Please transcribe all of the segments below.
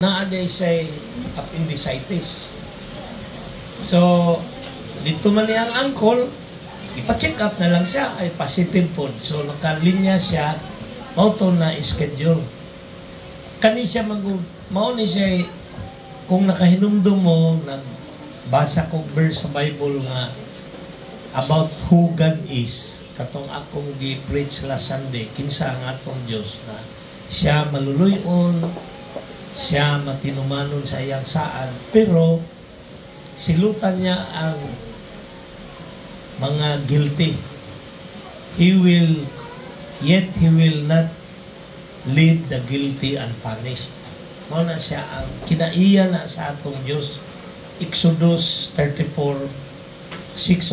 naaday say appendicitis. So, dito man niya ang uncle, ipa-check up na lang siya, ay positive po. So, nakalinya siya, auto na schedule. Kani siya mauni siya, kung nakahinumdum mo, nagbasa kong verse sa Bible nga, about who God is, katong akong gi-preach last Sunday, kinsa ang atong Diyos na siya maluluyon, siya matinumanon sa iyang saan, pero silutan niya ang mga guilty. He will not leave the guilty unpunished. Mao na siya ang kinaiya na sa atong Diyos. Exodus 34:6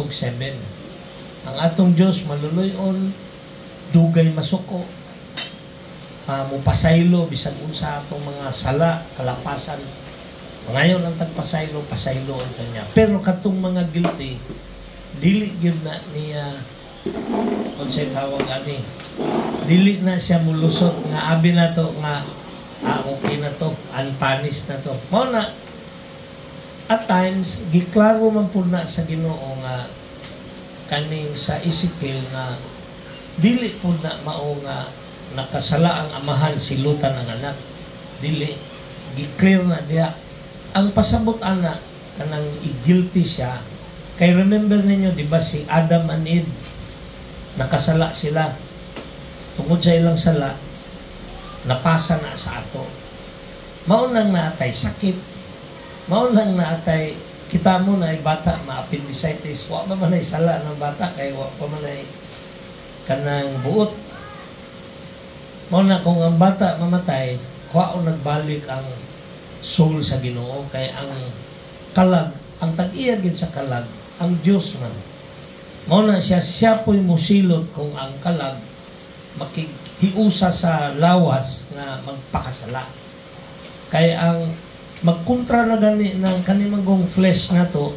ug 7. Ang atong Diyos maluluyon, dugay masuko, mupasaylo bisan unsa atong mga sala, kalapasan. Ngayon ang tagpasaylo, pasaylo ang kanya. Pero katong mga guilty, dili gyud na niya unsay tawag ani. Dili na siya mulusot nga abi na to nga okay na to, unpunished na to. Mao na at times giklaro man pud na sa Ginoo nga kaning sa Ezekiel na dili pud na mao nga nakasala ang amahan, silutan ang anak. Dili, gi-clear na diya. Ang pasabot ana kanang i-guilty siya. Kay remember ninyo, di ba si Adam and Eve, nakasala sila. Tungkol sa ilang sala, napasa na sa ato. Maunang naatay sakit. Maunang naatay, kita mo na ay bata, ma-appendicitis. Wa pa man ay sala ng bata, kay wa pa man ay kanang buot. Mauna kung ang bata mamatay, kuwaon nagbalik ang soul sa Ginoo, kay ang kalag, ang tag-iyagin sa kalag, ang Diyos man. Mauna siya po'y musilot kung ang kalag makikhiusa sa lawas nga magpakasala. Kaya ang magkontra na gani ng kanimagong flesh na to,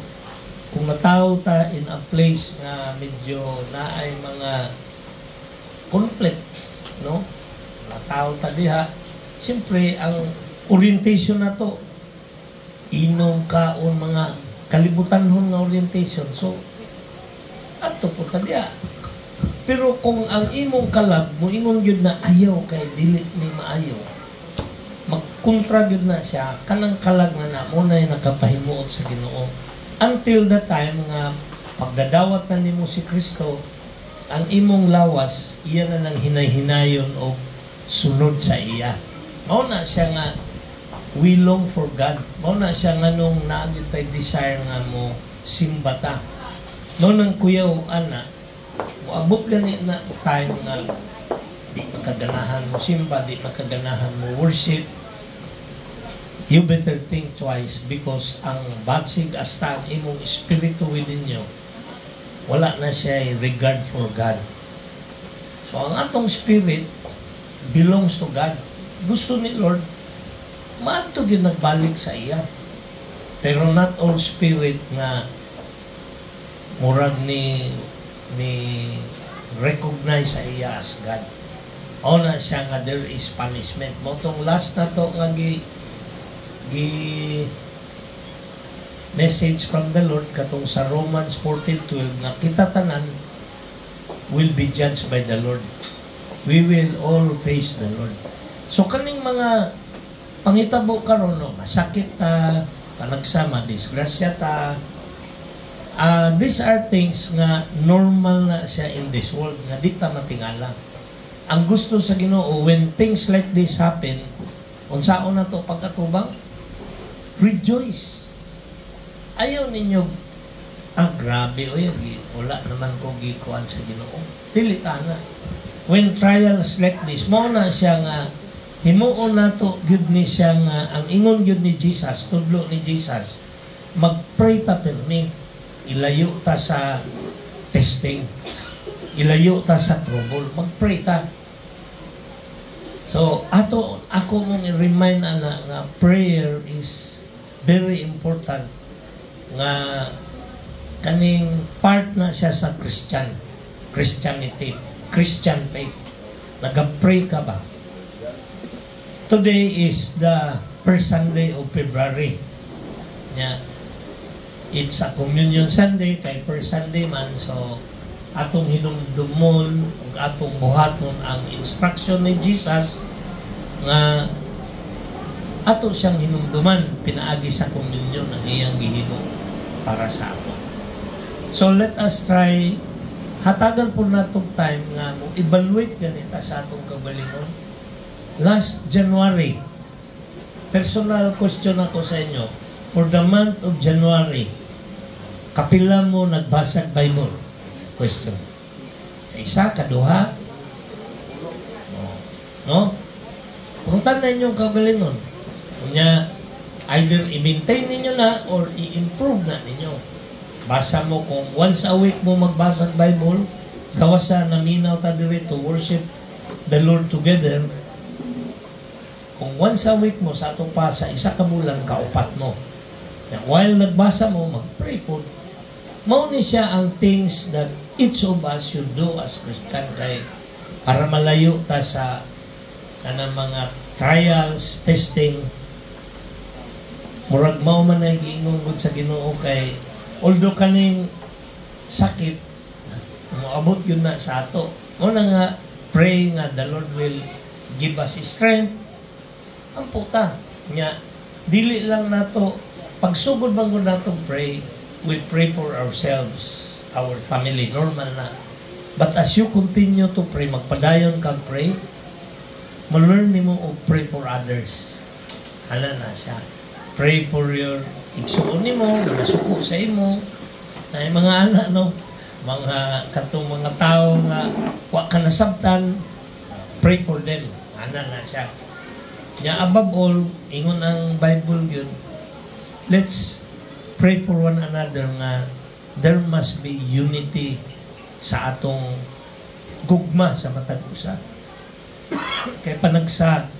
kung nataw ta in a place nga medyo na ay mga conflict, no? Tao ta diha, siyempre ang orientation na to, inom kaon mga kalibutanhon nga orientation. So, ato po ta diha. Pero kung ang imong kalag, mo ingon gyud na ayaw kay dili ni maayo, magkontra gyud na siya, kanang kalag na mo na nakapahimuot sa Ginoo. Until the time nga pagdadawat na nimo si Kristo, ang imong lawas, iya na nang hinay-hinayon o sunod sa iya. Mao na siya nga we long for God. Mao na siya nga nung naagit tay desire nga mo simbata. No nang kuyaw ana, moabot gani na time nga di makaganahan mo simba, di makaganahan mo worship. You better think twice, because ang batsig asta ang imong espiritu within you, wala na siya regard for God. So ang atong spirit belongs to God. Gusto ni Lord, maadto gyud nagbalik sa iya. Pero not all spirit nga murag ni recognize sa iya as God. O na siya nga there is punishment. Motong last na to nga gi message from the Lord katong sa Romans 14:12 nga kita tanan will be judged by the Lord. We will all face the Lord. So kaning mga pangitabo karon, no, masakit ta, panagsama, disgrasya ta, these are things nga normal na siya in this world, nga di ta matingala. Ang gusto sa Ginoo, when things like this happen, unsaon na to pagkatubang? Rejoice. Ayaw ninyo, grabe, wala naman ko gikuan sa Ginoo. Dili ta na. When trials like this, mo na siya nga, himuon na to, gyud ni siya nga, ang ingon gyud ni Jesus, tudlo ni Jesus, mag-pray ta pirmi, ilayo ta sa testing, ilayo ta sa trouble, mag-pray ta. So, ako mong i-remind ana nga prayer is very important, nga kaning part na siya sa Christianity, Christian faith. Nag-pray ka ba? Today is the first Sunday of February. Nya, it's a communion Sunday, kay first Sunday man, so atong hinumdumon, atong buhaton ang instruction ni Jesus nga ato siyang hinumduman, pinaagi sa communion ang iyang gihimo para sa ato. So let us try, hatagan po natong time nga mo evaluate ganita sa atong kagalingon. Last January, personal question ako sa inyo, for the month of January, kapila mo nagbasag Bible? Question. Isa, kaduha? No? Puntan na inyong kagalingon. Kanya, either i-maintain ninyo na or i-improve na ninyo. Basa mo kung once a week mo magbasag Bible, gawasa naminaw ta diri to worship the Lord together. Kung once a week mo sa ato pa sa isa ka bulan kaupat mo. While nagbasa mo, mag-pray po. Mao ni siya ang things that each of us should do as Christian kay para malayo ta sa kanang mga trials, testing. Murag mao man ay giingon gud sa Ginoo kay although kaning sakit moabot yun na sa ato. Mao na nga pray nga the Lord will give us strength. Ang puta nya dili lang nato pagsugod man gud nato pray, we pray for ourselves, our family, normal na. But as you continue to pray, magpadayon kang pray, ma-learn nimo og pray for others. Hala na siya. Pray for your igsuon nimo, na nasuko sa imo, na mga anak, no? Mga katong mga tao nga wa ka nasabtan, pray for them. Hala na siya. Nya above all, ingon ang Bible yun, let's pray for one another nga there must be unity sa atong gugma sa matag usa. Kay panagsa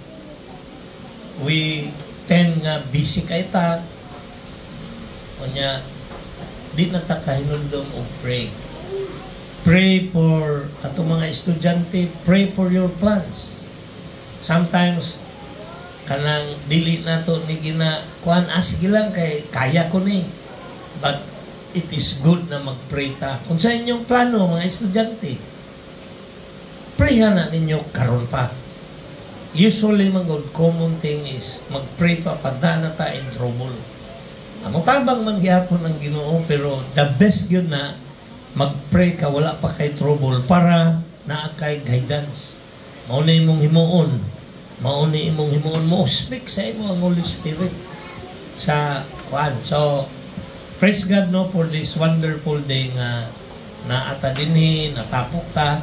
we tend nga busy kay ta unya di na ta kahinundom og pray. Pray for atong mga estudyante, pray for your plans. Sometimes kanang dili nato ni ginakuan sige lang kay kaya ko ni, but it is good na mag-pray ta. Kung sa inyong plano mga estudyante, pray na ninyo karon pa. Usually mga good common thing is mag-pray pa pag na ta in trouble. Amo tabang man gyapon ang Ginoo, pero the best yun na mag-pray ka wala pa kay trouble para naa kay guidance. Mao na imong himuon. Mauni imong himuon mo, speak sa imo ang Holy Spirit sa kuan. So, praise God no for this wonderful day nga naata dinhi, natapok ta,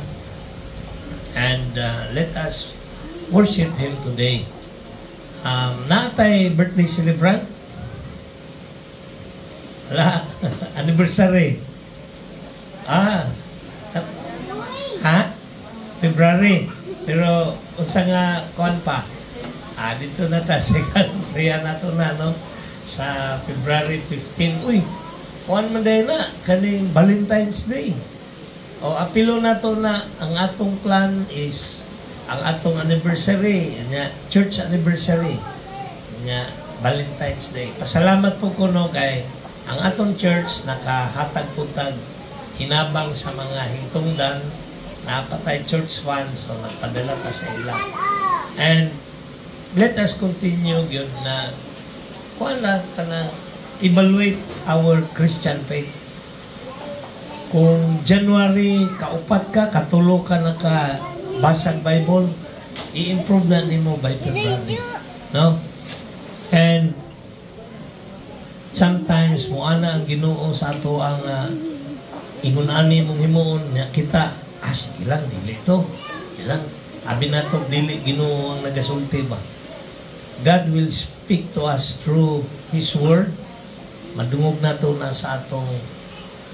and let us worship Him today. Naatay birthday celebrant? Wala. Anniversary. February. Pero unsa nga kuan pa? Dito na ta second prayer nato na no sa February 15. Uy, kuan man day na kaning Valentine's Day. O apilo nato na ang atong plan is ang atong anniversary, nya church anniversary. Nya Valentine's Day. Pasalamat po ko no kay ang atong church nakahatag putag hinabang sa mga hingtungdan. Napatay church funds, so nagpadala ta sa ila. And let us continue yun na wala ta na evaluate our Christian faith. Kung January kaupat ka, katulo ka na ka basag Bible, i-improve na nimo by February. No? And sometimes mo ana ang Ginoo sa ato ang ingon-ani mong himuon nya kita ilang dili to. Ilang abi nato dili Ginoo ang nagasulti ba. God will speak to us through His Word. Madungog nato na sa atong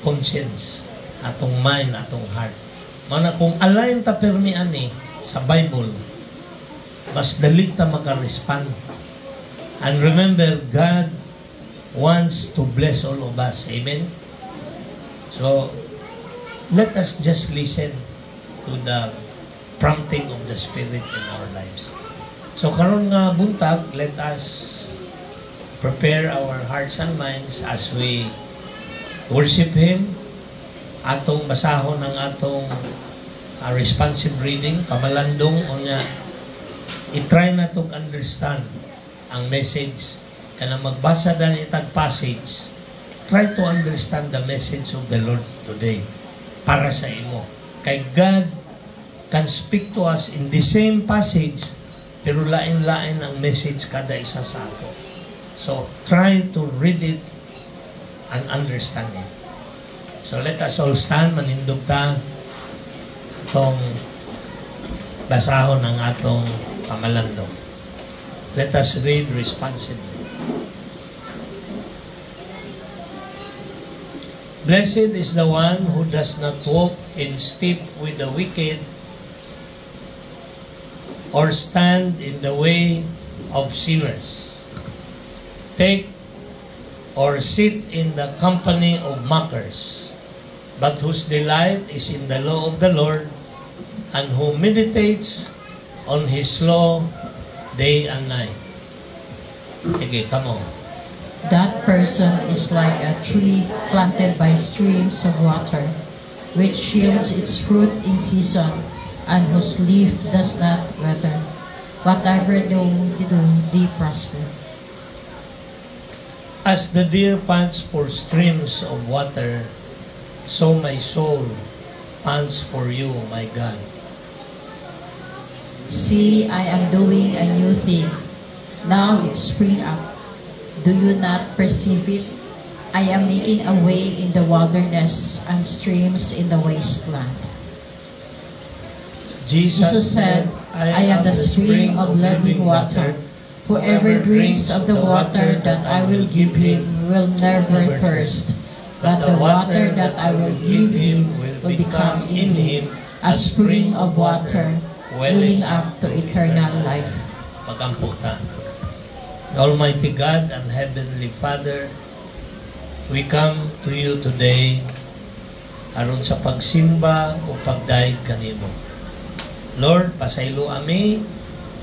conscience, atong mind, atong heart. Mana kung align ta permi ani sa Bible, mas dali ta maka-respond. And remember, God wants to bless all of us. Amen? So, let us just listen to the prompting of the Spirit in our lives. So karon nga buntag, let us prepare our hearts and minds as we worship Him. Atong basahon ang atong responsive reading, pamalandong o nga i-try na to understand ang message. Kana magbasa dan itag passage, try to understand the message of the Lord today para sa imo. Kay God can speak to us in the same passage, pero lain-lain ang message kada isa sa ato. So, try to read it and understand it. So, let us all stand, manindog ta atong basahon ang atong pamalandong. Let us read responsibly. Blessed is the one who does not walk in step with the wicked, or stand in the way of sinners, take or sit in the company of mockers, but whose delight is in the law of the Lord, and who meditates on His law day and night. Sige, come on. That person is like a tree planted by streams of water, which yields its fruit in season, and whose leaf does not wither. Whatever they do, they prosper. As the deer pants for streams of water, so my soul pants for you, my God. See, I am doing a new thing. Now it spring up. Do you not perceive it? I am making a way in the wilderness and streams in the wasteland. Jesus said, I am the spring of living water. Whoever drinks of the water that I will give him will never thirst. But the water that I will give him will become in him a spring of water, welling up to eternal life. Magamputa. Almighty God and Heavenly Father, we come to you today aron sa pagsimba o pagdaig kanimo. Lord, pasaylo ami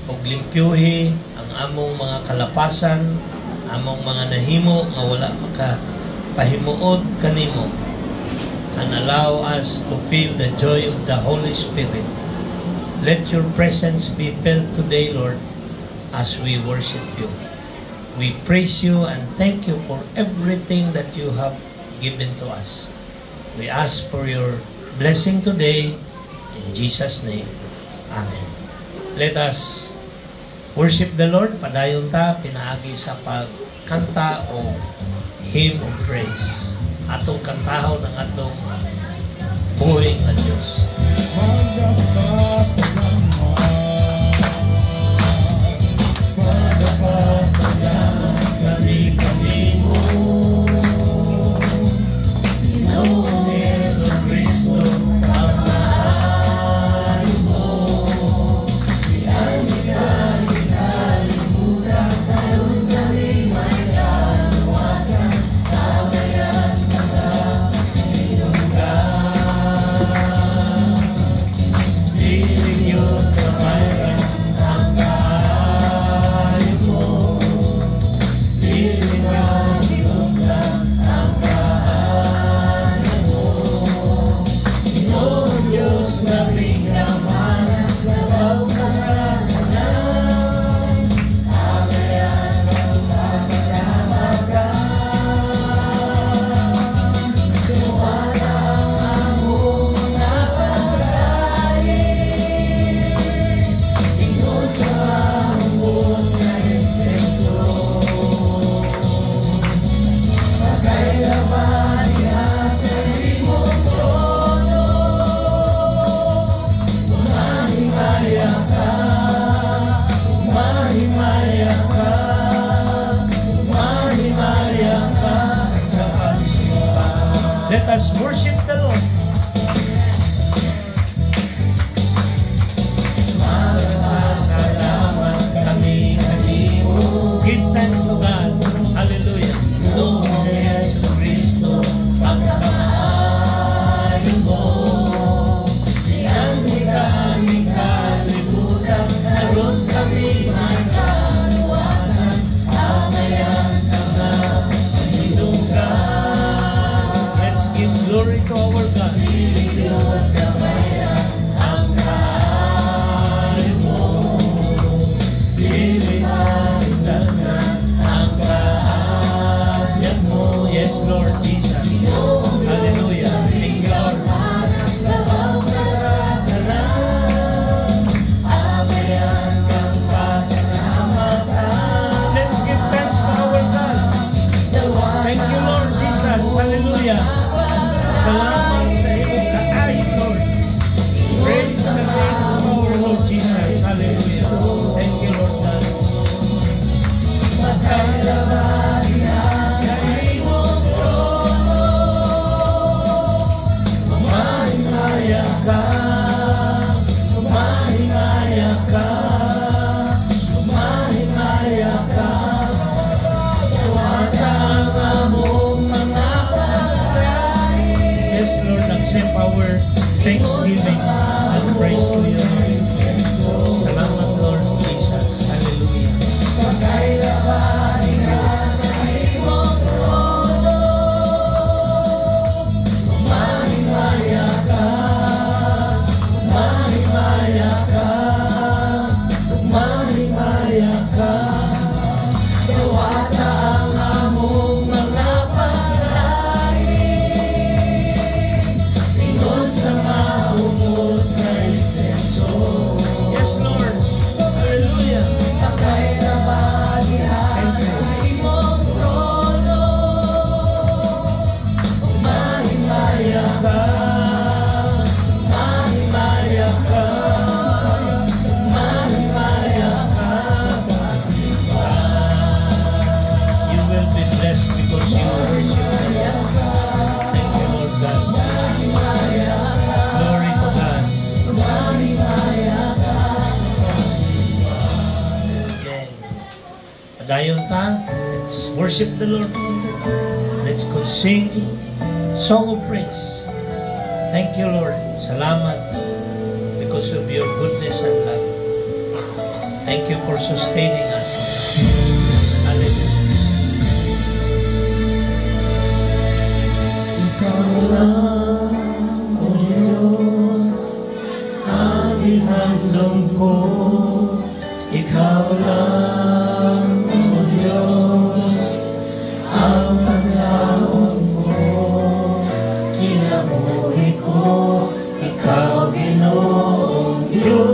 og limpyuhi ang among mga kalapasan, among mga nahimo nga wala makapahimuot kanimo, and allow us to feel the joy of the Holy Spirit. Let your presence be felt today, Lord, as we worship you. We praise you and thank you for everything that you have given to us. We ask for your blessing today in Jesus' name. Amen. Let us worship the Lord. Padayon ta, pinaagi sa pagkanta o hymn of praise. Atong kantahon ng atong buhay na Diyos. Let us worship the Lord. Salamat kami kanimo. Give thanks to God. Hallelujah. Noong Yesu Cristo, pagkamaalim mo. Iyan kami kalimutan, naroon kami Glory to our God. Ang kaharian mo, lilitaw na ang kaharian mo. Yes, Lord Jesus. Hallelujah. Thank you, Lord. Sa kanan, abayan kang pasalamatan. Let's give thanks to our God. Thank you, Lord Jesus. Hallelujah. Salamat sa iyong kaayod, Lord. Praise the name of our Lord Jesus. Hallelujah. Thank you, Lord God. Magkalabahan sa iyong trono, umahimaya ka, umahimaya ka, umahimaya ka. Tawag mo mga patay. Yes, Lord, accept our thanksgiving and praise to you, Lord. Salamat, Lord Jesus. Hallelujah. Umahimaya ka, umahimaya ka, umahimaya ka. Dawata ang among mga pagkain, ingon sa mahumot na insenso. Yes, Lord. Hallelujah. Pakay na bagihan sa imong trono, umahimaya ka, umahimaya ka, umahimaya ka. You will be blessed because you worship. Thank you, Lord God. Glory to God. Amen. Padayon ta. Let's worship the Lord. Let's sing song of praise. Thank you, Lord. Salamat because of your goodness and love. Thank you for sustaining us. Hallelujah. Ikaw lang, O Diyos, ang hinandong ko. Ikaw lang, O Diyos, ang panglaon ko. Kinabuhi ko, Ikaw, Ginoong Diyos.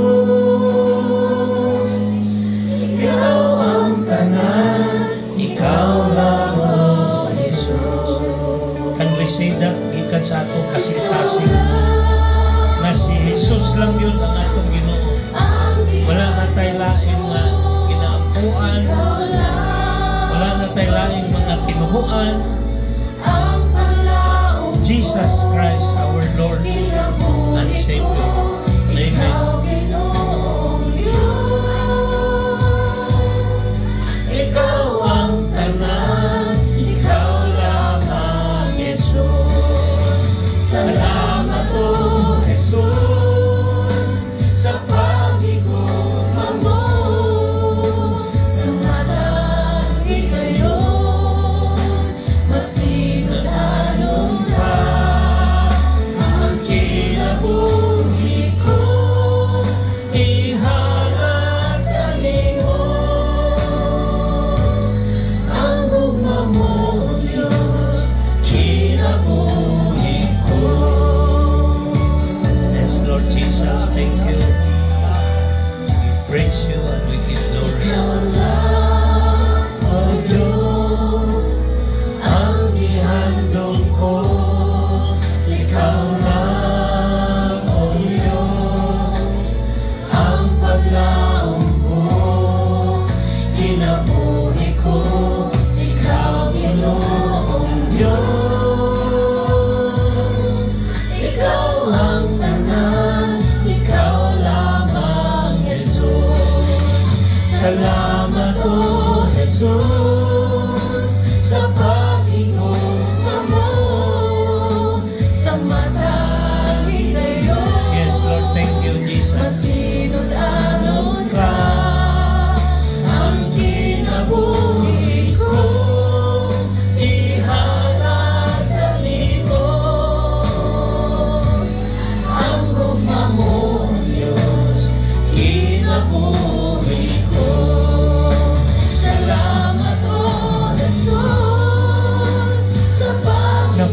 Ikaw ang tanan, Ikaw lang, O Jesus. Can we say that? Ikan sa atong kasing-kasing na si Jesus lang yun ang atong Ginoo. Wala na tayo laing nga ginaapuan, wala na tayo laing mga tinuhuan. Jesus Christ, our Lord and Savior. Amen. Ikaw ang tanan, Ikaw lamang, Jesus. Salamat, O Jesus, sa pag-iguma mo.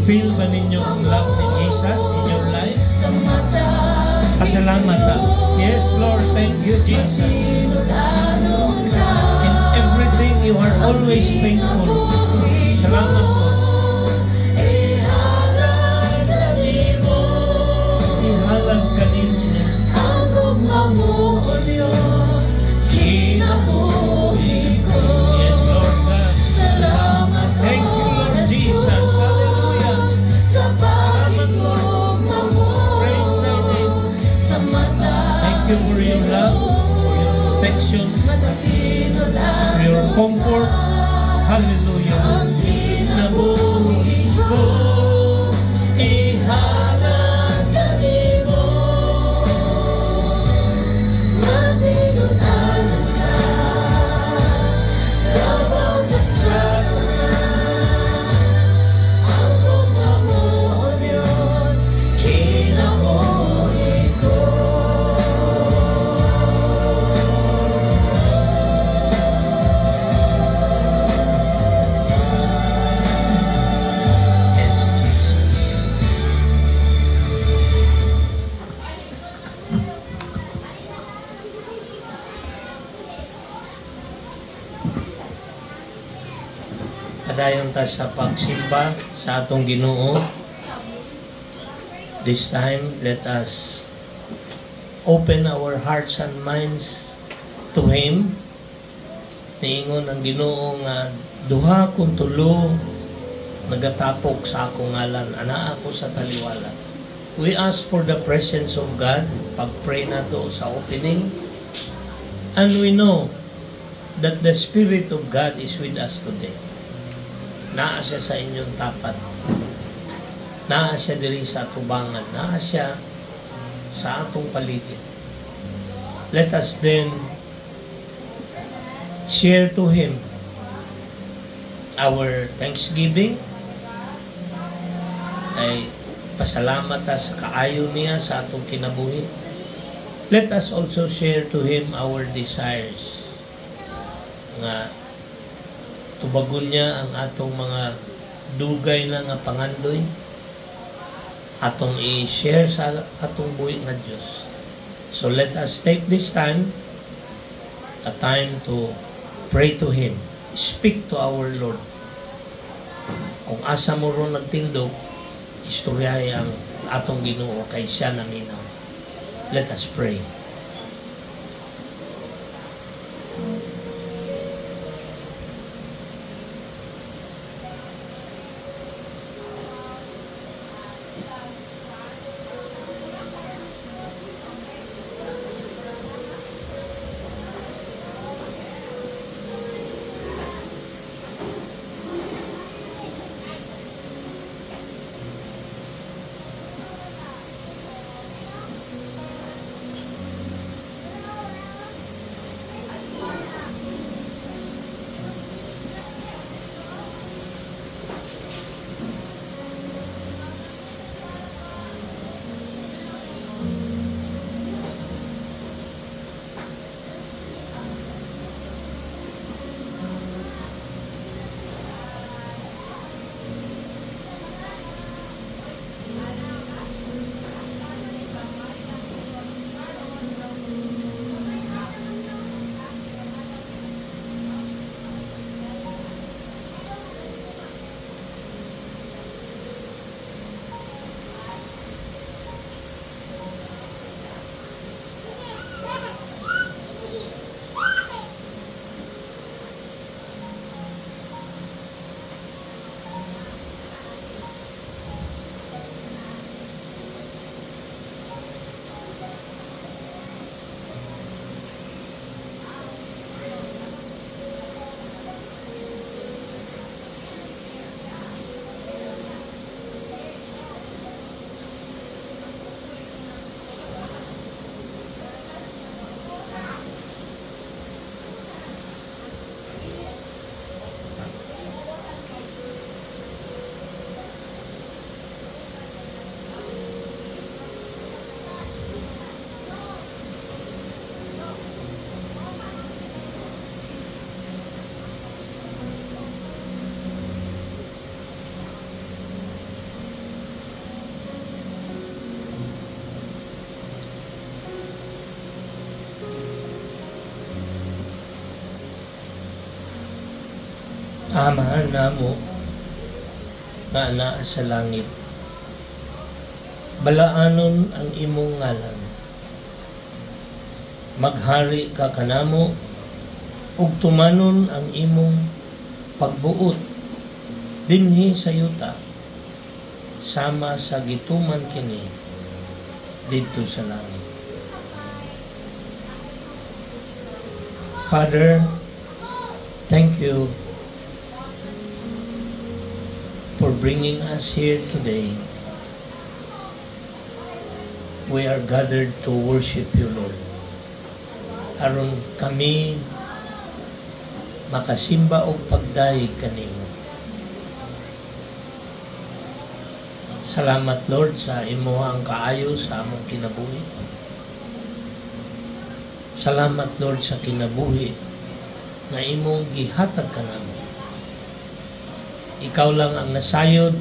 Na-feel ba ninyo ang love ni Jesus in your life? Pasalamat ka. Yes, Lord, thank you, Jesus. In everything, you are always faithful. Salamat po. Ihalag ka nimo. Yes, Lord God. Thank you, Lord Jesus. Hallelujah. Salamat, Lord. Praise thy name. Thank you for your love, for your protection, for your comfort. Hallelujah. Nabuhi ko, ihalag ka nimo. Matinunalan ka, kabaw ka sa ang gugma mo, O Diyos, kinabuhi ko. Yes, Jesus. Padayon ta sa pagsimba sa atong Ginoo. This time, let us open our hearts and minds to Him. Niingon ang Ginoo nga duha kung tulo nagatapok sa akong ngalan, ana ako sa taliwala. We ask for the presence of God. Pag-pray na to sa opening. And we know that the Spirit of God is with us today. Naa siya sa inyong tapat. Naa siya diri sa tubangan. Naa siya sa atong paligid. Let us then share to Him our thanksgiving. Ay pasalamat ta sa kaayo niya sa atong kinabuhi. Let us also share to Him our desires. Nga tubagon niya ang atong mga dugay na nga pangandoy, atong i-share sa atong buhi nga Diyos. So let us take this time, a time to pray to Him, speak to our Lord. Kung asa mo ron nagtindog, istoryahe ang atong Ginoo kay siya naminaw. Let us pray. Amahan namo nga naa sa langit, balaanon ang imong ngalan, maghari ka kanamo, ug tumanon ang imong pagbuot dinhi sa yuta, sama sa gituman kini didto sa langit. Father, thank you for bringing us here today. We are gathered to worship you, Lord. Aron kami makasimba o pagdaig kanimo. Salamat, Lord, sa imuhang kaayo sa among kinabuhi. Salamat, Lord, sa kinabuhi na imong gihatag kanamo. Ikaw lang ang nasayod,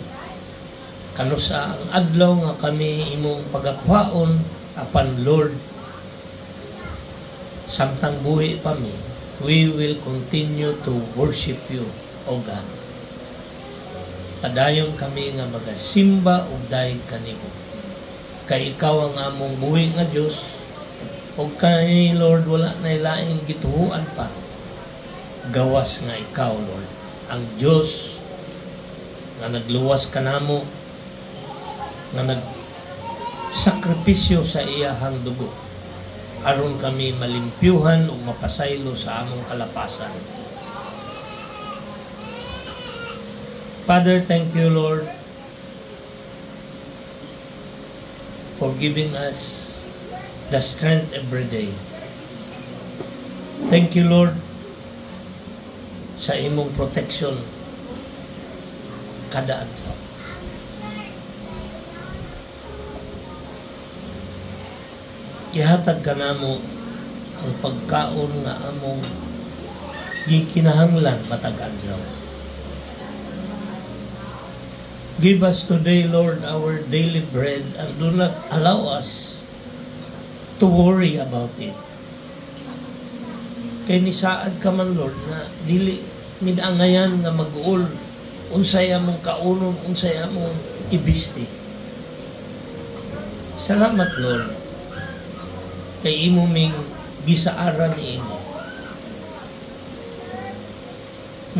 kanusa ang adlaw nga kami imong pagakwaon apan, Lord, samtang buhi pa mi, we will continue to worship you, O God. Padayon kami nga magasimba ug daig kanimo. Kay ikaw ang among buhi nga Dios, ug kay Lord wala na laing gituhuan pa. Gawas nga ikaw, Lord, ang Dios nga nagluwas kanamo, nga nagsakripisyo sa iyahang dugo aron kami malimpyuhan ug mapasaylo sa among kalapasan. Father, thank you, Lord, for giving us the strength every day. Thank you, Lord, sa imong protection kada adlaw. Gihatag kanamo ang pagkaon nga among gikinahanglan matag adlaw. Give us today, Lord, our daily bread, and do not allow us to worry about it. Kay nisaad ka man, Lord, na dili midangayan nga mag-uol unsay among kaunon, unsay among ibisti. Salamat, Lord, kay imo ming gisaaran niini.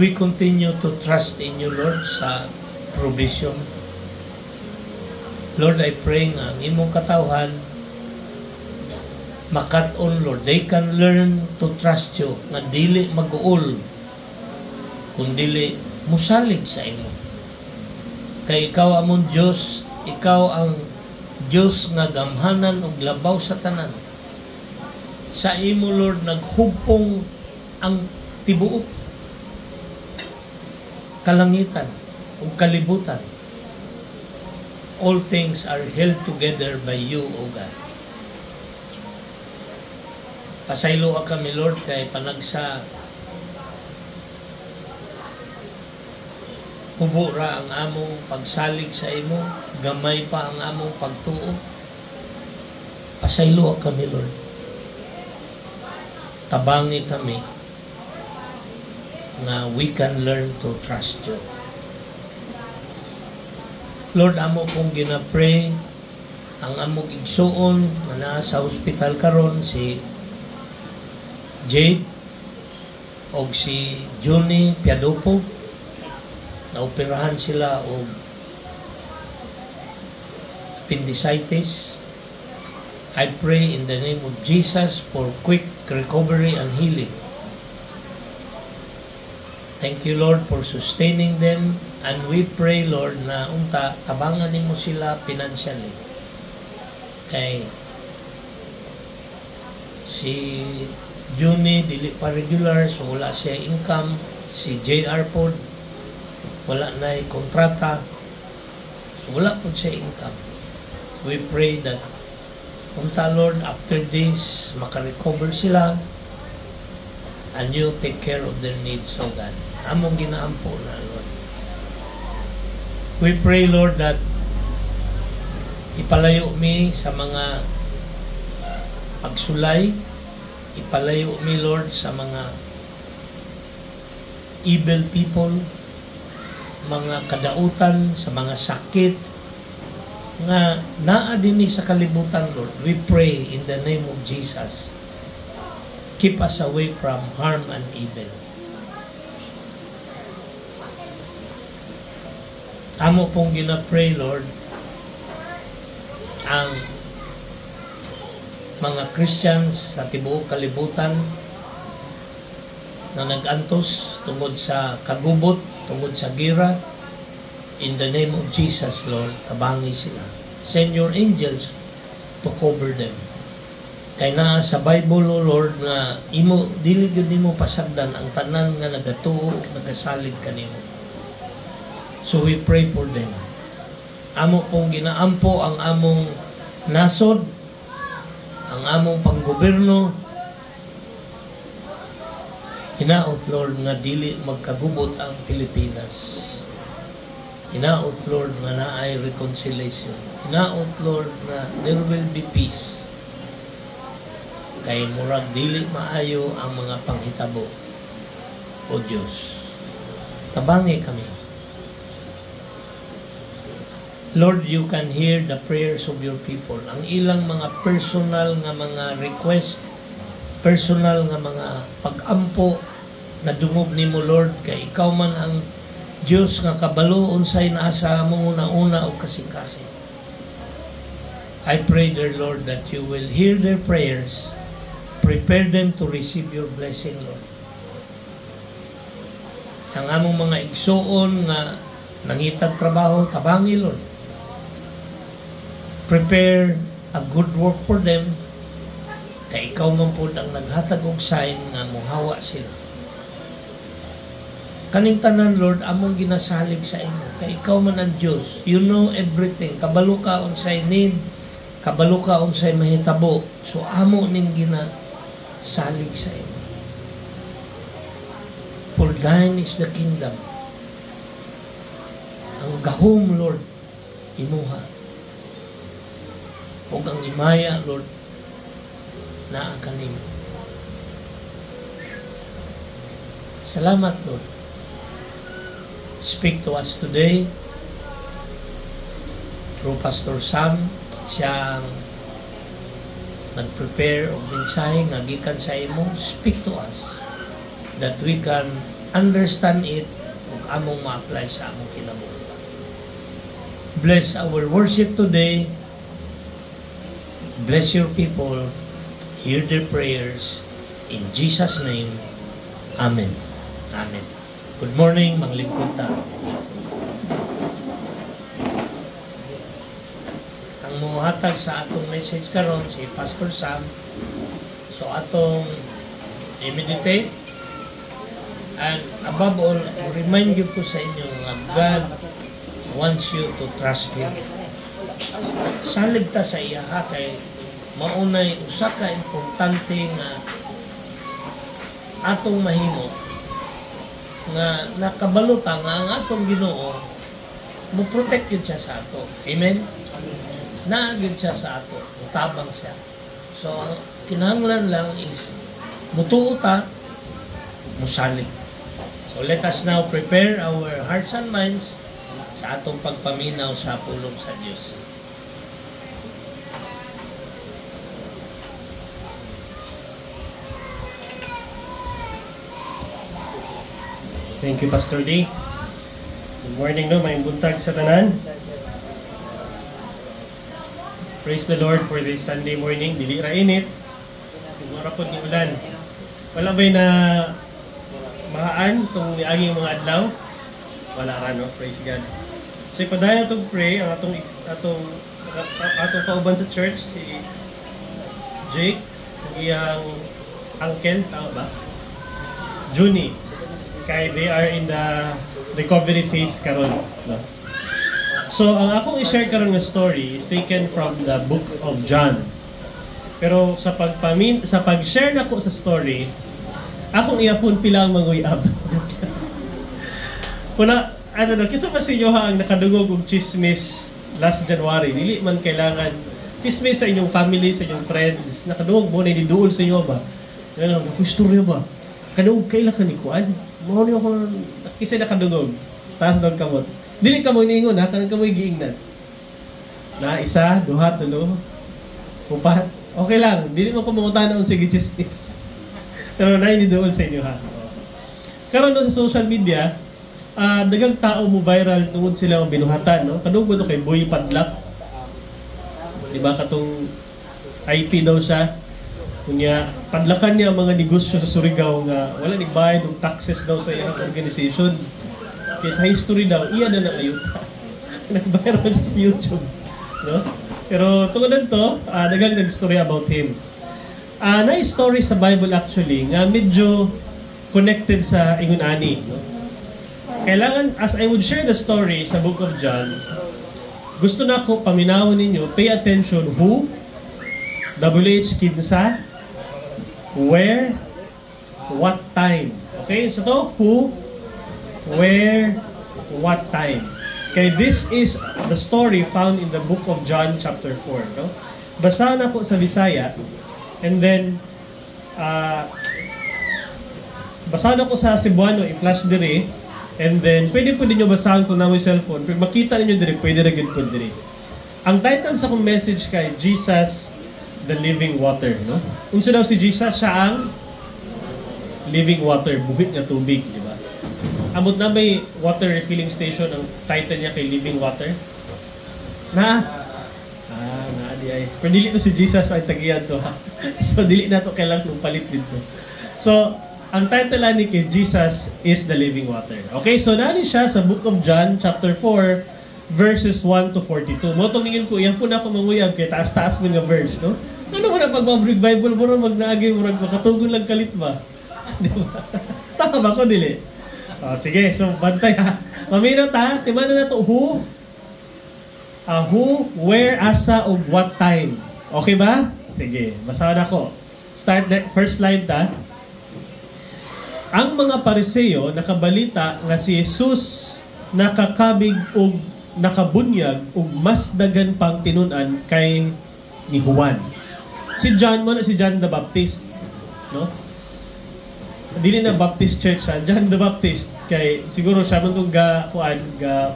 We continue to trust in you, Lord, sa provision. Lord, I pray nga ang imong katawhan makat-on, Lord. They can learn to trust you, nga dili mag-uol kung dili musalig sa imo. Kay ikaw among Diyos, ikaw ang Diyos nga gamhanan ug labaw sa tanan. Sa imo, Lord, naghugpong ang tibuok, kalangitan ug kalibutan. All things are held together by you, O God. Pasaylo kami, Lord, kay panagsa hubo ra ang among pagsalig sa imo, gamay pa ang among pagtuo. Pasaylo kami, Lord. Tabangi kami na we can learn to trust you. Lord, amo kong ginapray ang among igsuon na nasa hospital karon, si Jade o si Johnny Piadopo. Naoperahan sila o appendicitis. I pray in the name of Jesus for quick recovery and healing. Thank you, Lord, for sustaining them. And we pray, Lord, na unta tabangan nimo sila financially. Kay si Juni dili pa regular, so wala siya income. Si JR pod wala na kontrata, so wala po siya income. We pray that unta, Lord, after this makarecover sila and you take care of their needs, so God. Among ginaampo na, Lord. We pray, Lord, that ipalayo mi sa mga pagsulay, ipalayo mi, Lord, sa mga evil people, mga kadautan, sa mga sakit, nga naa dinhi sa kalibutan, Lord. We pray in the name of Jesus. Keep us away from harm and evil. Amo pong gina-pray, Lord, ang mga Christians sa tibuok kalibutan na nag-antos tungod sa kagubot, tungod sa gira. In the name of Jesus, Lord, tabangi sila. Send your angels to cover them. Kay na sa Bible, O Lord, nga imo dili gyud nimo pasagdan ang tanan nga nagatuo, nagasalig kanimo. So we pray for them. Amo pong ginaampo ang among nasod, ang among panggobyerno. Hinaot, Lord, nga dili magkagubot ang Pilipinas. Hinaot, Lord, nga naay reconciliation. Hinaot, Lord, na there will be peace. Kay murag dili maayo ang mga panghitabo. O Diyos, tabangi kami. Lord, you can hear the prayers of your people. Ang ilang mga personal nga mga request, personal nga mga pag-ampo na dungog nimo, Lord, kay ikaw man ang Diyos nga kabalo unsay naasa mo una-una o kasing-kasing. I pray, dear Lord, that you will hear their prayers. Prepare them to receive your blessing, Lord. Ang among mga igsuon nga nangitag trabaho, tabangi, Lord. Prepare a good work for them, kay ikaw man po ang naghatag og sign nga muhawa sila. Kaning tanan, Lord, among ginasalig sa imo. Kay ikaw man ang Diyos. You know everything. Kabalo ka unsay need, kabalo ka unsay mahitabo. So amo ning ginasalig sa imo. For thine is the kingdom. Ang gahom, Lord, imuha. O ang imaya, Lord, naa kanimo. Salamat, Lord. Speak to us today through Pastor Sam. Siya ang nag-prepare o mensahe nga gikan sa imo. Speak to us that we can understand it ug among ma-apply sa among kinabuhi. Bless our worship today. Bless your people. Hear their prayers. In Jesus' name, Amen. Amen. Good morning, mga lingkod ta. Ang muhatag sa atong message karon si Pastor Sam. So atong i-meditate and above all, remind you ko sa inyo nga God wants you to trust Him. Salig ta sa iya ha, kay maunay usa ka importante nga atong mahimo nga nakabaluta nga ang atong Ginoo mo protect yun siya sa ato. Amen? Naagid siya sa ato. Mutabang siya. So, ang kinahanglan lang is mutuo ta, musalig. So, let us now prepare our hearts and minds sa atong pagpaminaw sa pulong sa Diyos. Thank you, Pastor D. Good morning, no? May buntag sa tanan. Praise the Lord for this Sunday morning. Dili ra init. Mura po ni ulan. Wala ba'y na mahaan itong niaging mga adlaw? Wala ra, no? Praise God. So, ipadayon na itong pray, ang atong kauban sa church, si Jake, ang iyang uncle, tama ba? Junie. Kay they are in the recovery phase karon, no? So ang akong i-share karon nga story is taken from the book of John. Pero sa pag-share nako sa story, akong iyapon pila ang manguyab. Kuna kisa pa sa inyo ha ang nakadungog og chismis last January, dili man kailangan chismis sa inyong family, sa inyong friends, nakadungog mo na diduol sa inyo ba? Ano, istorya ba? Kadungog kailan ka ni kuan? Mao ni ako kisay nakadungog. Taas daw kamot. Dili ka mo iniingon ha, kanang kamoy giingnan. Na isa, duha, tulo, upat. Okay lang, dili mo ko mangutana sige chismis. Pero na ini doon sa inyo ha. Karon no, sa social media, dagang tao mo viral tungod sila ang binuhatan, no? Kadugbo to kay Boy Padlak. Di ba katong IP daw siya? Kunya padlakan niya ang mga negosyo sa Surigao nga wala nigbayad og taxes daw sa iyang organization. Kaya sa history daw, iya na ayuta. Nag-viral siya sa YouTube, no? Pero tungod nito, dagang nag-story about him. Na-story sa Bible actually nga medyo connected sa ingon ani, no? Kailangan, as I would share the story sa Book of John, gusto na ako paminawon ninyo, pay attention who, WH kinsa, where, what time. Okay? So to, who, where, what time. Okay, this is the story found in the Book of John chapter 4. No? Basahan ako sa Bisaya, and then, basahan ako sa Cebuano, i-flash dire, and then, pwede nyo basahan kung na mo cellphone. Pag makita ninyo dire, pwede rin po dire. Ang title sa akong message kay Jesus, the Living Water. No? Unsa daw si Jesus, siya ang living water, buhit nga tubig, di ba? Amot na may water refilling station, ang title niya kay Living Water. Di ay. Pero dili to si Jesus ay tagiyan to ha. So dili na to kailangan kung palit dito. So, ang title ni kay Jesus is the Living Water. Okay, so nani siya sa Book of John chapter 4 verses 1 to 42. Mo tong ningin ko iyan po na ako manguyab kay taas-taas mo nga verse, no? Ano mo na pag Bible mo ron magnaagi mo ron makatugon lang kalit ba? Di ba? Tama ba ko dili? Sige, so bantay ha. Maminot ha, timano na to who, where, asa, ug what time. Okay ba? Sige, basahan ako. Start the first slide ta. Ang mga Pariseo nakabalita nga si Jesus nakakabig ug nakabunyag ug mas dagan pang tinun-an kay ni Juan. Si John mo na si John the Baptist, no? Dili na Baptist Church ha, John the Baptist kay siguro siya man tong ga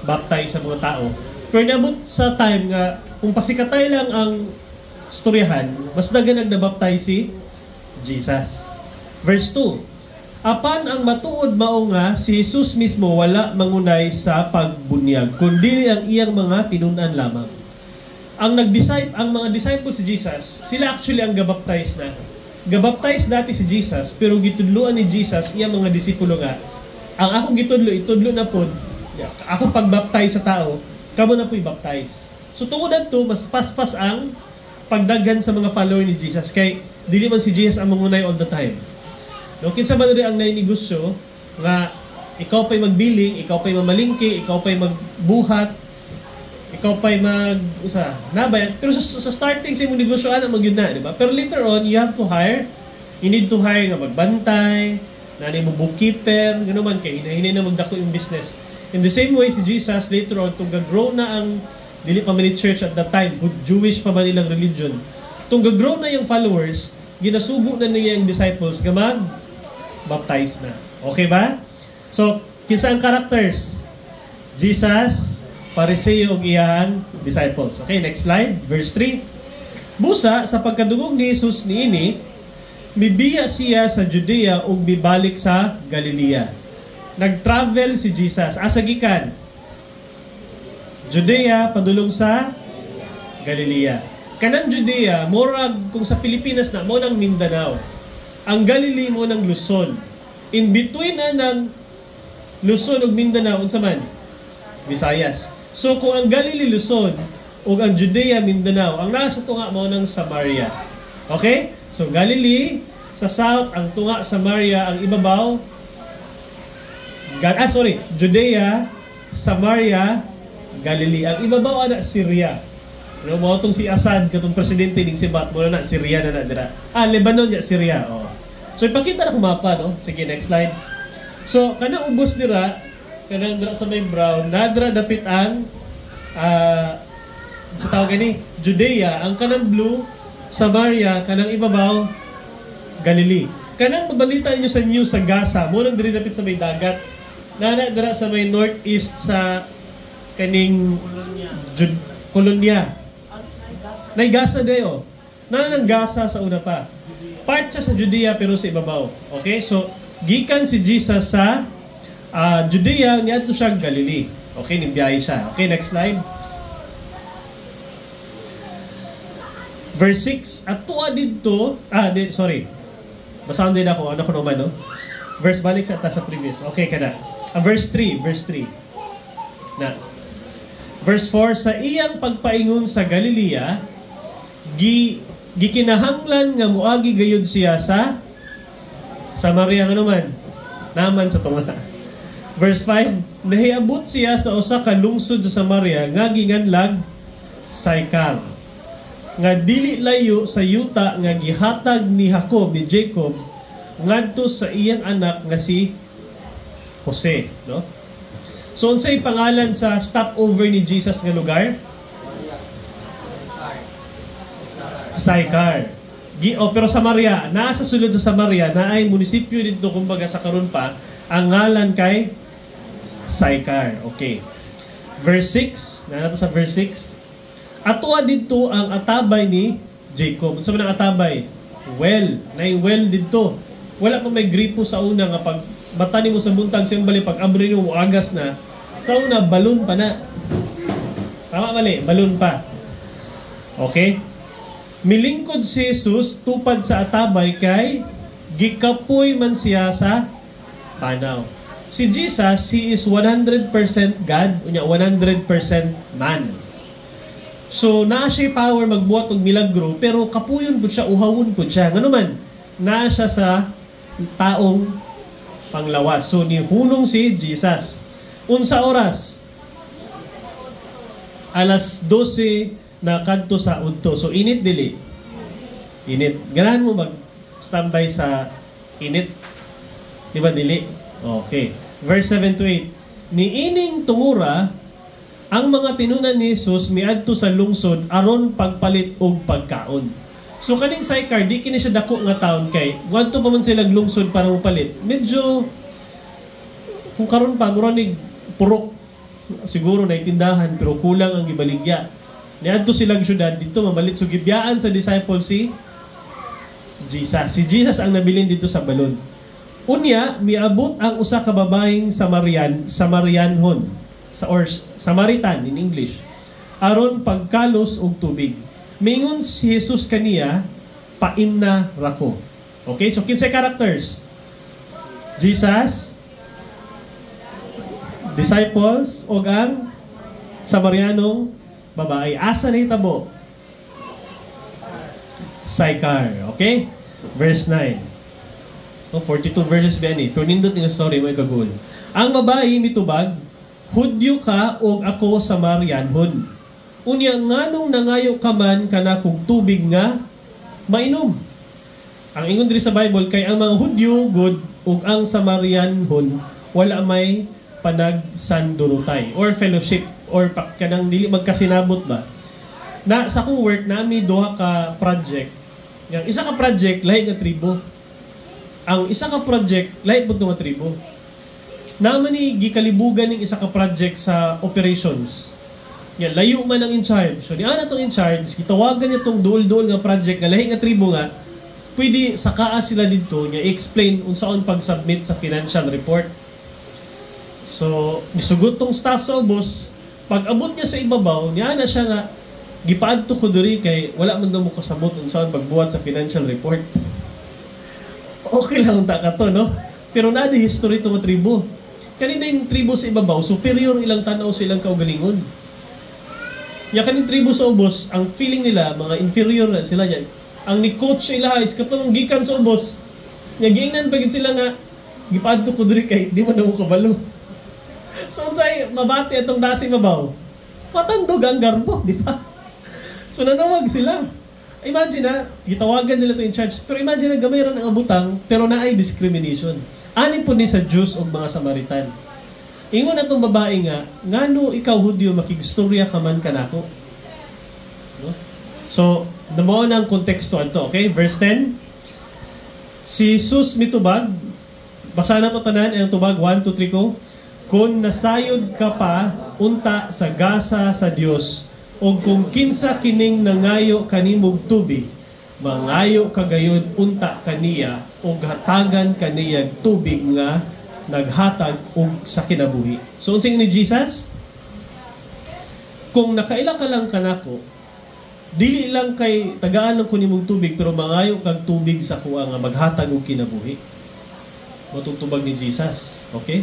baptize sa mga tao. Pero nabot sa time nga kung pasikatay lang ang storyahan, mas dagan nagna-baptize si Jesus. Verse 2. Apan ang matuod mao nga si Jesus mismo wala mangunay sa pagbunyag, kundi ang iyang mga tinun-an lamang. Ang mga disciples si Jesus, sila actually ang gabaptize na. Gabaptize dati si Jesus, pero gitudloan ni Jesus iyang mga disipulo nga. Ang akong itudlo na pod. Ako pagbaptize sa tao, kamo na po i-baptize. So tungod adto mas paspas ang pagdaghan sa mga follower ni Jesus kay dili man si Jesus ang mangunay all the time. No, kinsa ba diri ang nainegosyo nga ikaw pa'y magbiling, ikaw pa'y mamalingki, ikaw pa'y magbuhat, ikaw pa'y nabay. Pero sa starting sa imong negosyo ana magyud na, di ba? Pero later on, you need to hire nga magbantay, nani mo bookkeeper, gano man kay hinahinay na magdako yung business. In the same way si Jesus later on tung grow na ang dili pa man church at that time, Jewish pa man ilang religion. Tung grow na yung followers, ginasugo na niya yung disciples nga baptize na. Okay ba? So, kinsa ang characters? Jesus, Pariseo ug iyang disciples. Okay, next slide. Verse 3. Busa sa pagkadungog ni Jesus niini, mibiya siya sa Judea ug mibalik sa Galilea. Nag-travel si Jesus. Asa gikan? Judea padulong sa Galilea. Kanang Judea, morag kung sa Pilipinas na, mo ng Mindanao. Ang Galilee mo ng Luzon. In between ng Luzon ug Mindanao, unsa man? Visayas. So kung ang Galilee Luzon ug ang Judea Mindanao, ang nasa tunga mo ng Samaria. Okay? So Galilee sa south, ang tunga Samaria, ang ibabaw Judea, Samaria, Galilee. Ang ibabaw ana Syria. No, mo tong si Assad katong presidente ning Sibat mo na Syria na dira. Lebanon ya Syria. Oh. So ipakita na ko mapa, no. Sige, next slide. So kana ubos dira, kanang dira sa may brown, nadra dapit ang sa tawag ni Judea, ang kanang blue, Samaria, kanang ibabaw Galilee. kanang mabalita ninyo sa news sa Gaza, mo nang diri dapit sa may dagat. Nana dira sa may northeast sa kaning kolonya. Nay Gaza dayo. Nana ng Gaza sa una pa. Part siya sa Judea pero sa ibabaw. Okay? So, gikan si Jesus sa Judea, niadto siya Galilee. Okay, nibiyahe siya. Okay, next slide. Verse 6. At tuwa dito, sorry. Basahan din ako, ano ko naman, no? Verse balik sa previous. Okay, kada. Verse 3. Verse 4, sa iyang pagpaingon sa Galilea, gikinahanglan nga muagi gayud siya sa Samaria nga naman. Naman sa tunga. Verse 5, nahiabot siya sa usa ka lungsod sa Samaria nga ginganlag Sychar. Nga dili layo sa yuta nga gihatag ni Jacob, ni Jacob, ngadto sa iyang anak nga si Jose, no? So unsay pangalan sa stopover ni Jesus nga lugar? Sychar. Pero Samaria, nasa sulod sa Samaria, na ay munisipyo dito, kumbaga sa karon pa, ang ngalan kay Sychar. Okay. Verse 6, nato sa verse 6. Atuwa dito ang atabay ni Jacob. Unsa man ang atabay? Well, well dito. Wala pa may gripo sa una nga pag bata nimo sa buntag simbali pag abri mo agas na. Sa una balon pa na. Tama mali, balon pa. Okay? Milingkod si Jesus tupad sa atabay kay gikapoy man siya sa panaw. Si Jesus, he is 100% God, unya 100% man. So, naa siya power magbuhat og milagro, pero kapuyon pud siya, uhawon pud siya. Ngano man, naa siya sa taong panglawas. So, ni hunong si Jesus. Unsa oras? Alas 12 na kadto sa udto. So, init dili. Init. Ganahan mo mag-standby sa init? Di ba dili? Okay. Verse 7 to 8. Niining tungura, ang mga tinunan ni Jesus miadto sa lungsod aron pagpalit og pagkaon. So kaning Sychar, di kini siya dako nga taon kay wadto pa man sila lungsod para mopalit. Medyo kung karon pa muranig purok siguro na itindahan pero kulang ang gibaligya. Niadto silang syudad dito mamalit so gibiyaan sa disciples si Jesus. Si Jesus ang nabilin dito sa balon. Unya miabot ang usa ka babaeng Samarianhon or Samaritan in English aron pagkalos og tubig. Mingon si Jesus kaniya paimna rako. Okay, so kinsay characters? Jesus, disciples o ang Samarianong babae. Asa na hitabo? Sychar. Okay? Verse 9. 42 verses ba ni? Pero nindot nga story mo ikagul. Ang babae mitubag, Hudyo ka o ako Samarianhon. Unya nganong nangayo ka man kana kog tubig nga mainom. Ang ingon diri sa Bible kay ang mga Hudyo good ug ang Samarianhon wala may panagsandurutay or fellowship or kanang dili magkasinabot ba. Na sa akong work nami duha ka project. Yang isa ka project lahi nga tribo. Ang isa ka project lahi pud nga tribo. Naman ni gikalibugan ng isa ka project sa operations. Yan, layo man ang in charge. So, niya na itong in charge, gitawagan niya itong duol-duol nga project, nga lahi nga tribo nga, pwede sakaa sila dito, niya i-explain unsaon pag-submit sa financial report. So, nisugot tong staff sa ubos, pag abot niya sa ibabaw, niya na siya nga, gipaadto ko diri kay wala man daw mo kasabot unsaon pagbuhat sa financial report. Okay lang ta ka to, no? Pero na di history itong tribo. Kanina yung tribo sa ibabaw, superior ilang tanaw sa ilang kaugalingon. Ya kaning tribo sa ubos, ang feeling nila, mga inferior na sila yan. Ang ni coach sa ilaha is katong gikan sa ubos. Nga giingnan pagin sila nga, gipaadto ko diri kay di man daw mo kabalo. So unsay mabati atong dasing mabaw? Matandog ang garbo, di ba? So nanawag sila. Imagine na, gitawagan nila to in charge. Pero imagine na gamay ra ang abutang, pero naay discrimination. Ani po ni sa Jews o mga Samaritan. Ingon atong babae nga, ngano ikaw Hudyo makigstorya ka man kanako? No? So, namo na ang konteksto ato, okay? Verse 10. Si Jesus mitubag, basa na to tanan ang tubag 1 2 3 ko. Kung nasayod ka pa unta sa gasa sa Dios, o kung kinsa kining nangayo kanimog tubig, mangayo kagayod unta kaniya o hatagan kaniya tubig nga naghatag og sa kinabuhi. So unsing ni Jesus, kung nakaila ka lang kanako, dili lang kay tagaan ko nimong tubig, pero mangayo kag tubig sa kuha nga maghatag og kinabuhi. Motong tubag ni Jesus. Okay?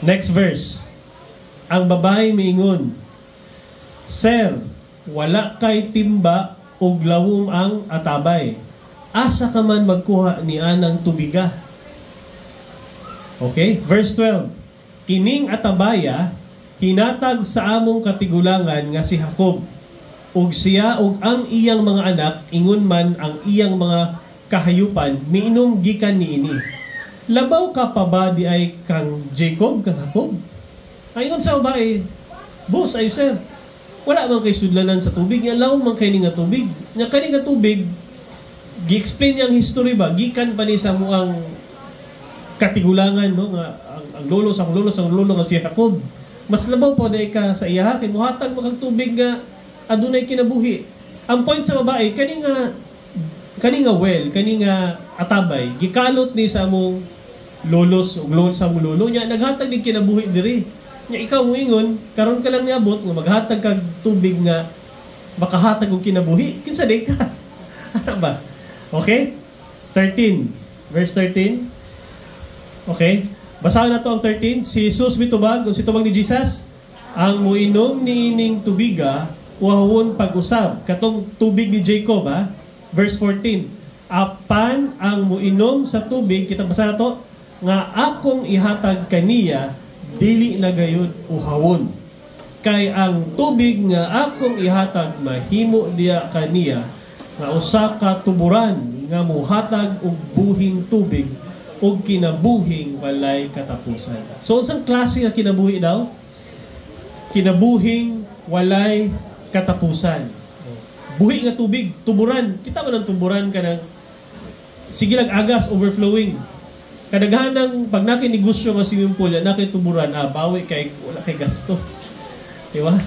Next verse. Ang babae miingon, Sir, wala kay timba og lawom ang atabay. Asa ka man magkuha ni anang tubiga? Okay? Verse 12. Kining atabaya hinatag sa among katigulangan nga si Jacob, ug siya ug ang iyang mga anak ingon man ang iyang mga kahayupan miinom gikan niini. Labaw ka pa ba di ay kang Jacob kang Jacob? Ayon sa babae, boss ay sir, wala man kay sudlanan sa tubig, nga law man kay ni nga tubig. Nga kani nga tubig gi-explain yang history ba gikan pa ni sa muang katigulangan, no, nga ang lolo sa lolo nga si Jacob. Mas labaw po na ka sa iya, kay muhatag mo kang tubig nga adunay kinabuhi. Ang point sa babae, kani nga well, kani nga atabay, gikalot ni sa among lolos ug lolo sa among lolo nya, naghatag din kinabuhi diri. Nya ikaw moingon, karon ka lang niabot nga maghatag kag tubig nga makahatag og kinabuhi. Kinsa day ka? Ano ba? Okay? 13. Verse 13. Okay? Basahan na to ang 13. Si Jesus mitubag, o si tubag ni Jesus, ang muinom ni ining tubiga, wahawon pag-usab. Katong tubig ni Jacob, ha? Verse 14. Apan ang muinom sa tubig, kita basa na to, nga akong ihatag kaniya, dili na gayud uhawon. Kay ang tubig nga akong ihatag, mahimo diya kaniya, nga usa ka tuburan, nga muhatag og buhing tubig, og kinabuhing walay katapusan. So, unsang klase nga kinabuhi daw? Kinabuhing walay katapusan. Buhi nga tubig, tuburan. Kita man ang tuburan ka ng sige lang agas, overflowing. Kadaghanang pag nakinegosyo nga swimming pool, nakay tuburan, bawi kay wala kay gasto. Diba?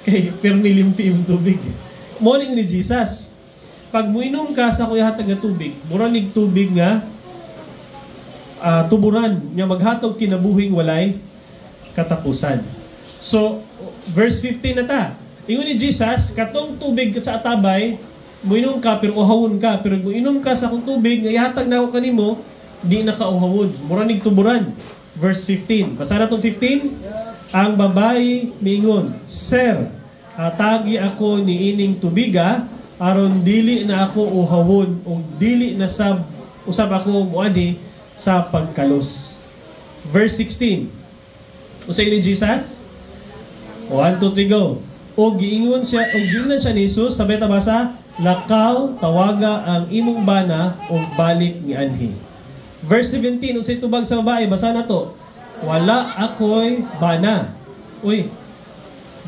Kay pernilimpi yung tubig. Morning ni Jesus. Pag muinom ka sa kuyahatag nga tubig, muranig tubig nga tuburan nga maghatog kinabuhing walay katapusan. So, verse 15 na ta. Ingon ni Jesus, katong tubig sa atabay, muinom ka pero uhawon ka, pero muinom ka sa akong tubig nga ihatag na ako kanimo, di na ka uhawon. Muranig tuburan. Verse 15. Basa na tong 15. Ang babae miingon, Sir, hatagi ako ni ining tubiga, aron dili na ako uhawon o dili na usab ako muadi sa pagkalos. Verse 16. Usay ni Jesus? 1, 2, 3, go. O giingon siya ni Jesus, sabay ta basa, lakaw tawaga ang imong bana o balik ni anhi. Verse 17, unsay tubag sa babae, basa na to. Wala ako'y bana. Uy,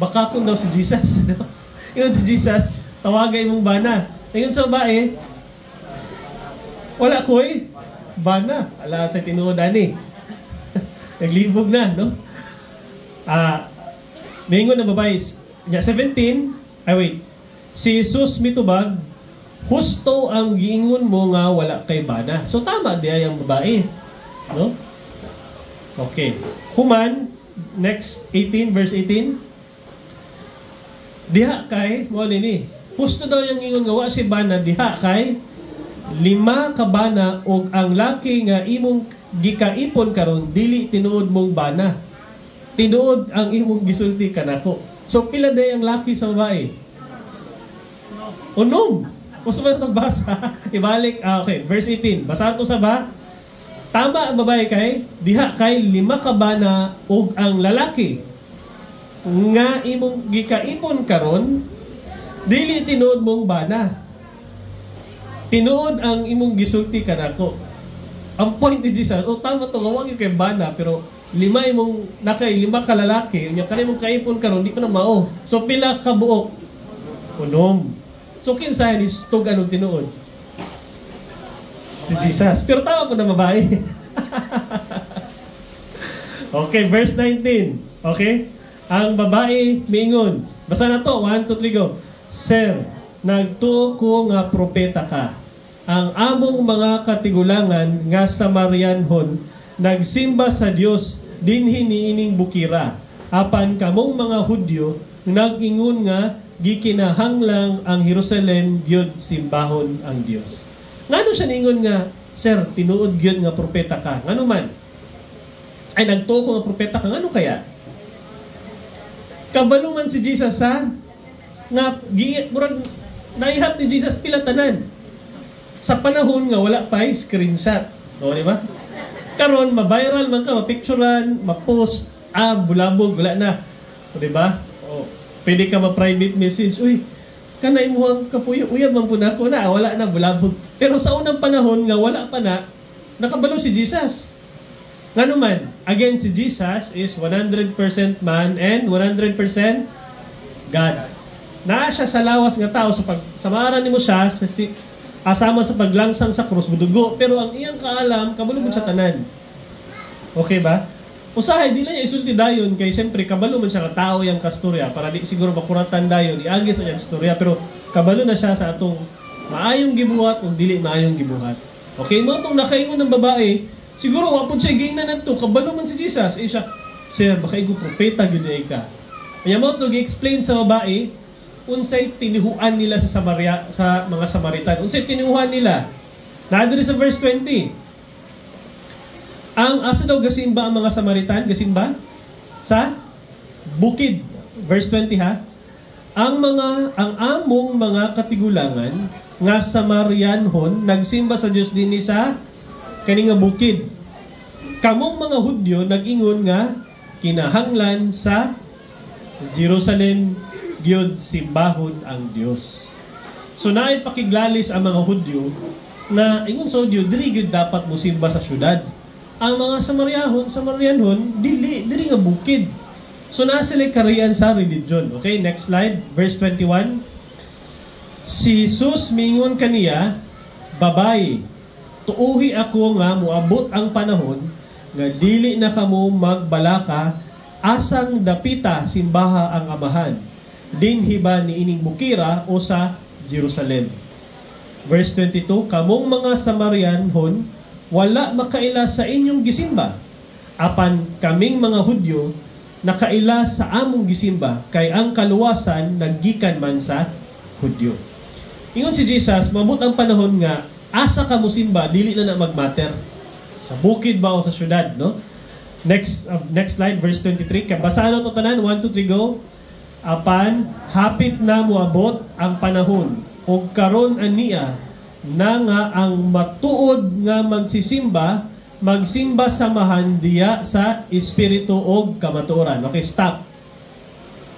baka kung daw si Jesus. Ingon si Jesus, tawaga imong bana. Ingon sa babae, wala ako'y bana. Ala sa tinuod ani. Naglibog na, no? Mingon na babae. 17, si Jesus mitubag, husto ang giingon mo nga wala kay bana. So tama diya yung babae. No? Okay. Human, next 18, verse 18. Diha kay, mo nini. Husto daw yung ingon nga wala si bana, diha kay 5 ka bana og ang laki nga imong gikaipon karon dili tinuod mong bana. Tinuod ang imong gisulti kanako. So pila day ang laki sa babae? Unom. Usa man itong basa. Ibalik. Okay, verse 18. Basa to sa ba? Tama ang babae kay diha kay 5 ka bana og ang lalaki nga imong gikaipon karon dili tinuod mong bana. Tinuod ang imong gisulti kanako. Ang point ni Jesus, tama to, wag yung kay bana, pero 5 ka lalaki, yung kanimong kaipon karon di pa na mao. So pila ka buok? Unom. So kinsa ni tug anong tinuod? Si Jesus. Pero tama po na babae. Okay, verse 19. Okay? Ang babae miingon. Basa na to. 1, 2, 3, go. Sir, nagtuo ko nga propeta ka. Ang among mga katigulangan nga Samarianhon nagsimba sa Dios dinhi niining bukira. Apan kamong mga Hudyo nag-ingon nga gikinahanglang ang Jerusalem gyud simbahon ang Dios. Ngano siya ningon nga, sir, tinuod gyud nga propeta ka. Ngano man? Ay nagtuo ko nga propeta ka. Ngano kaya? Kabalo man si Jesus sa nga murag naihat ni Jesus pila tanan. Sa panahon nga wala pa screenshot. O, di ba? Karon ma-viral man ka, ma-picturean, ma-post, bulabog, wala na. O, di ba? O, pwede ka ma-private message, uy, kanay mo ang kapuyo, uyab man po na ako na, wala na, bulabog. Pero sa unang panahon nga wala pa na, nakabalo si Jesus. Nga naman, again, si Jesus is 100% man and 100% God. Naa siya sa lawas nga tao, so pag samaran mo siya, asama sa paglangsang sa krus, mudugo. Pero ang iyang kaalam, kabalo mo sa tanan. Okay ba? Usahay, di lang niya isulti dayon, kay siyempre, kabalo man siya ka tao yung kastorya, para di siguro makuratan dayon, iagis ang kastorya, pero kabalo na siya sa atong maayong gibuhat, kung dili maayong gibuhat. Okay, mo itong nakaingon ng babae, siguro, wapod siya gingnan na ito, kabalo man si Jesus. Eh siya, sir, baka igo propeta, gano'n ka. Kaya mo ito, gi-explain sa babae, unsay tinihuan nila sa mga Samaritan. Unsay tinihuan nila? Nadiri sa verse 20. Ang asa daw gasimba ang mga Samaritan? Gasimba? Sa bukid. Verse 20 ha. Ang among mga katigulangan nga Samarianhon nagsimba sa Dios dinhi sa kani nga bukid. Kamong mga Hudyo nag-ingon nga kinahanglan sa Jerusalem gyud simbahon ang Dios. So naay pakiglalis ang mga Hudyo na ingon sa Hudyo diri gyud dapat mo simba sa syudad. Ang mga Samarianhon dili nga bukid. So naa sila kariyan sa religion. Okay, next slide, verse 21. Si Jesus mingon kaniya, babae, tuuhi ako nga moabot ang panahon nga dili na kamo magbalaka asang dapita simbaha ang amahan. Dinhi ba ni ining bukira o sa Jerusalem? Verse 22, kamong mga Samarianhon wala makaila sa inyong gisimba, apan kaming mga Hudyo nakaila sa among gisimba, kay ang kaluwasan naggikan man sa Hudyo. Ingon si Jesus, mabot ang panahon nga asa ka mo simba, dili na magmatter. Sa bukid ba o sa syudad, no? Next slide, verse 23. Basahan na ito tanan, 1, 2, 3, go. Apan, hapit na moabot ang panahon, o karon aniya, na nga ang matuod nga magsimba samahan diya sa espiritu o kamatuoran. Okay, stop.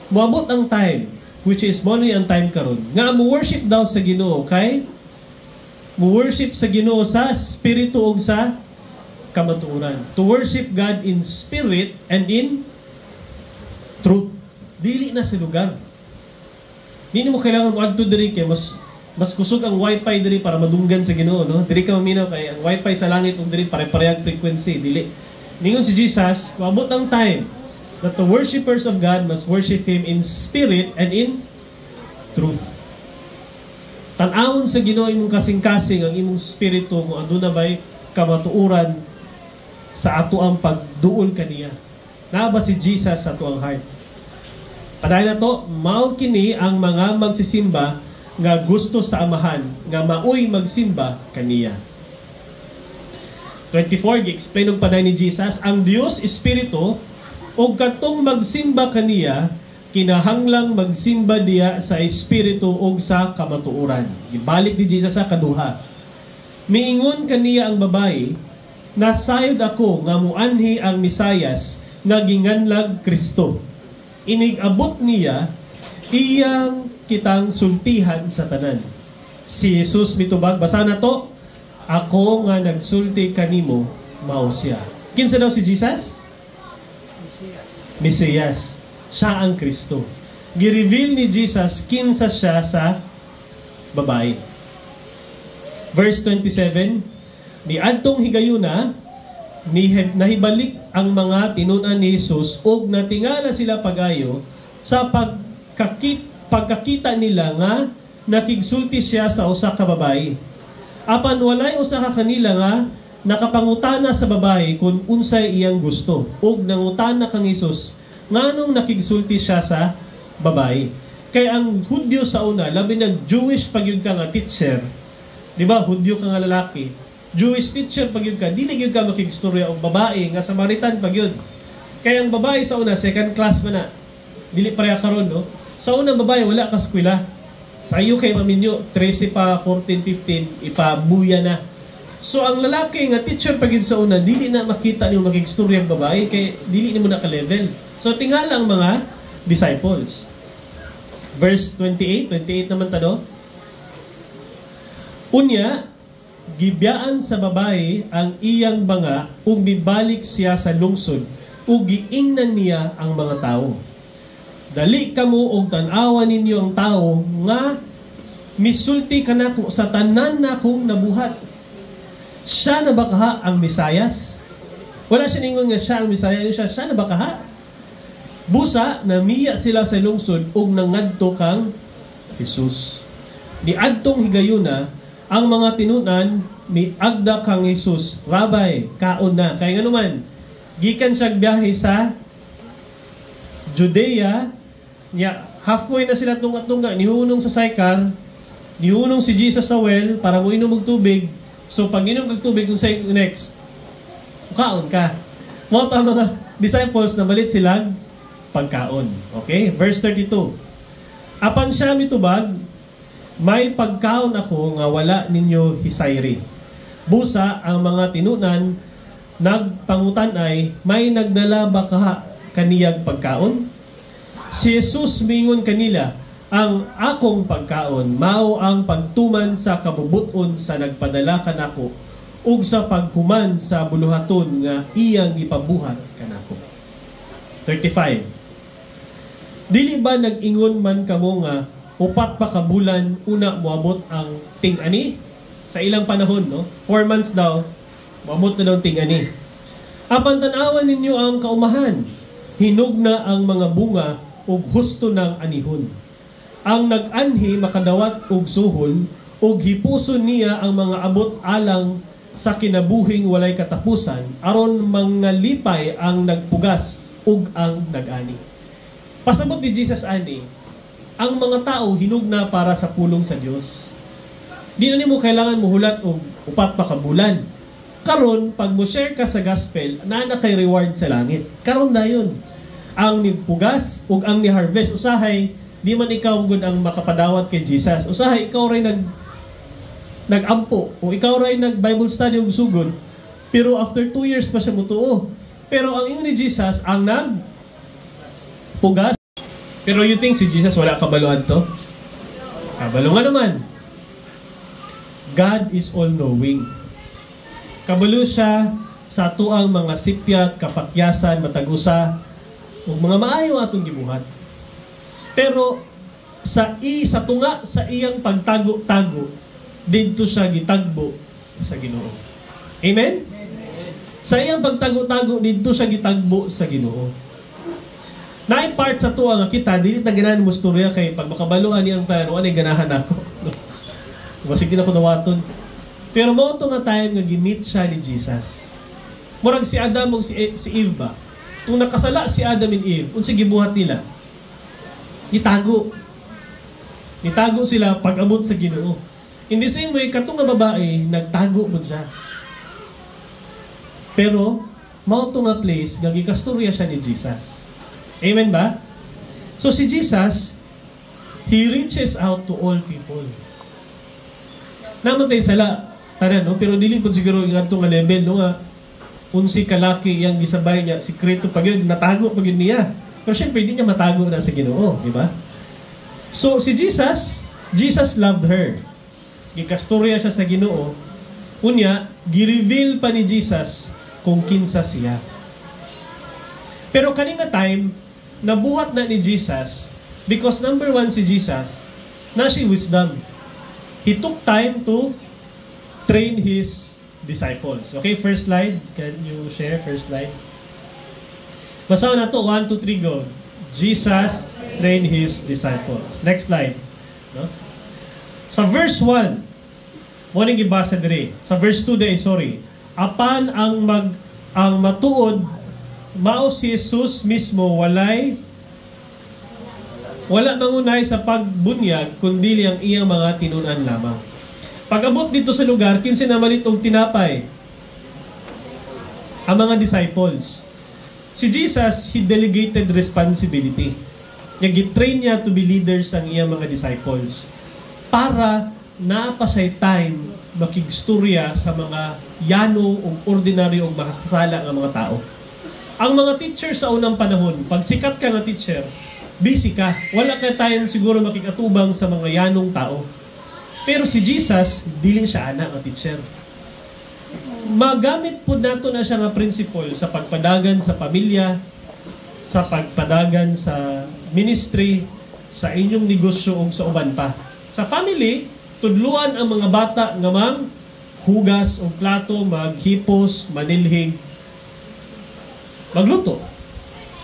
Moabot ang time, which is mo ang time karon, nga mo worship daw sa Ginoo, okay? Mo worship sa Ginoo sa espiritu o sa kamatuoran. To worship God in spirit and in truth. Dili na sa lugar. Hindi mo kailangan mo adto diri kay mas kusog ang wifi diri para madunggan sa Ginoo, no? Diri ka maminaw kay ang wifi sa langit ug diri pare-parehang frequency, dili. Ningon si Jesus, maabot ang time that the worshipers of God must worship Him in spirit and in truth. Tan-awon sa Ginoo imong kasing-kasing ang imong spirito kung aduna bay kamatuoran sa ato ang pagduol kaniya. Naa ba si Jesus sa ato ang heart? Padayon na to, mao kini ang mga magsisimba nga gusto sa amahan, nga maoy magsimba kaniya. 24, gi-explain og paday ni Jesus, ang Dios Espiritu, o katong magsimba kaniya, kinahanglang magsimba diya sa Espiritu o sa kamatuoran. Ibalik ni Jesus sa kaduha. Miingon kaniya ang babae, nasayod ako nga muanhi ang Misayas nga ginganlag Kristo. Inig-abot niya, iyang kitang sultihan sa tanan. Si Jesus mitubag, basa na to, ako nga nagsulti kanimo, mao siya. Kinsa daw si Jesus? Mesiyas. Siya ang Kristo. Gi-reveal ni Jesus kinsa siya sa babae. Verse 27, Ni adtong higayuna, nahibalik ang mga tinunan ni Jesus ug natingala sila pagayo sa pagkakita nila nga nakigsulti siya sa usa ka babayi. Apan walay usa ka kanila nga nakapangutana sa babayi kung unsay iyang gusto ug nangutana kang Jesus nganong nakigsulti siya sa babayi. Kay ang Hudyo sa una, labi nag Jewish pagyud ka nga teacher, di ba? Hudyo ka nga lalaki, Jewish teacher pagyud ka, dili gyud ka makigstorya og babae nga Samaritan pagyud. Kay ang babae sa una second class man na, dili pareha karon, no? Sa unang babae wala ka eskwela. Sa iyo kay maminyo 13 pa 14 15 ipabuya na. So ang lalaki nga teacher pagyud sa una, dili na makita niyo makigstorya ang babae kay dili nimo na ka level. So tingala ang mga disciples. Verse 28 naman tado. Unya, gibiyaan sa babae ang iyang banga ug mibalik siya sa lungsod ug giingnan niya ang mga tao. Dali kamo og tan-awan ninyo ang tao nga misulti kanako sa tanan nakong nabuhat. Siya na ba kaha ang Mesayas? Wala siya ningon nga siya ang Mesayas, siya na ba kaha? Busa, namiya sila sa lungsod ug nangadto kang Jesus. Ni adtong higayuna, ang mga tinunan ni agda kang Jesus, Rabay, kaon na. Kaya nga naman, gikan siya biyahe sa Judea, niya, halfway na sila tunga-tunga, nihunong sa Sychar, nihunong si Jesus sa well, para mo inom og tubig. So, pag inom og tubig, kung sa'yo next, kaon ka. Mga mga disciples na malit silang pagkaon. Okay? Verse 32. Apan siya mitubag, may pagkaon ako nga wala ninyo hisayri. Busa ang mga tinunan nagpangutan ay may nagdala ba kaniyag pagkaon? Si Jesus mingon kanila, ang akong pagkaon mao ang pagtuman sa kabubuton sa nagpadala kanako ug sa paghuman sa buluhaton nga iyang ipabuhat kanako. 35. Dili ba nag-ingon man kamo nga upat pa ka bulan una moabot ang ting-ani? Sa ilang panahon, no? 4 months daw, moabot na daw ting-ani. Apan tan-awan ninyo ang kaumahan, hinog na ang mga bunga ug husto ng anihon. Ang nag-anhi makadawat og suhol ug hipuson niya ang mga abot alang sa kinabuhing walay katapusan aron mangalipay ang nagpugas ug ang nag-ani. Pasabot ni Jesus ani, ang mga tao hinog na para sa pulong sa Dios. Di na nimo kailangan muhulat og upat pa ka bulan. Karon pag mo share ka sa gospel, naa kay reward sa langit. Karon dayon. Ang nigpugas ug ang ni-harvest usahay di man ikaw gud ang makapadawat kay Jesus. Usahay ikaw ray nagampo o ikaw ray nag-Bible study og sugod. Pero after 2 years pa siya mutuo. Pero ang ingon ni Jesus ang nagpugas. Pero you think si Jesus wala kabaluan to? Kabalo nga naman. God is all-knowing. Kabalo siya sa tuang mga sipyat, kapakyasan, matagusa, ug mga maayo atong gibuhat. Pero sa tunga sa iyang pagtago-tago, didto siya gitagbo sa Ginoo. Amen? Sa iyang pagtago-tago, didto siya gitagbo sa Ginoo. Naay part sa tuwa nga kita, dili na ganahan mo storya kay pag makabaluan niyang tanan, wala ganahan ako. Basig din ako nawaton. Pero mao to nga time nga gi-meet siya ni Jesus. Murag si Adam ug si Eve ba? Kung nakasala si Adam and Eve, unsa gibuhat nila? Itago. Itago sila pag abot sa Ginoo. In the same way, katong nga babae, nagtago pud siya. Pero mao to nga place nga gikastorya siya ni Jesus. Amen ba? So si Jesus, He reaches out to all people. Naman tayo sala, tanan, no? Pero dili po siguro yung atong level, no? Nga, unsi kalaki yang gisabay niya, sikreto pag yun, natago pag yun niya. Pero syempre, hindi niya matago na sa Ginoo, di ba? So si Jesus loved her. Gikastorya siya sa Ginoo. Unya, gi-reveal pa ni Jesus kung kinsa siya. Pero kanina time, nabuhat na ni Jesus because number 1 si Jesus, na si wisdom. He took time to train his disciples. Okay, first slide. Can you share first slide? Basahin na to, 1, 2, 3, go. Jesus trained His disciples. Next slide. No? Sa verse 1, mo ning gibasa diri. Sa verse 2 day, sorry. Apan ang matuod mao si Jesus mismo wala mangunay sa pagbunyag kundi ang iyang mga tinunan lamang. Pag-abot dito sa lugar, kinsa na malitong tinapay ang mga disciples. Si Jesus, He delegated responsibility. Nag-train niya to be leaders ang iyang mga disciples para naapasay time makigstorya sa mga yano o ordinaryo o makasala ng mga tao. Ang mga teacher sa unang panahon, pag sikat ka na teacher, busy ka. Wala ka time siguro makikatubang sa mga yanong tao. Pero si Jesus, dili siya anak ng teacher. Magamit po nato na siya nga principle sa pagpadagan sa pamilya, sa pagpadagan sa ministry, sa inyong negosyo o sa uban pa. Sa family, tudluan ang mga bata nga mang hugas o plato, maghipos, manilhig, magluto.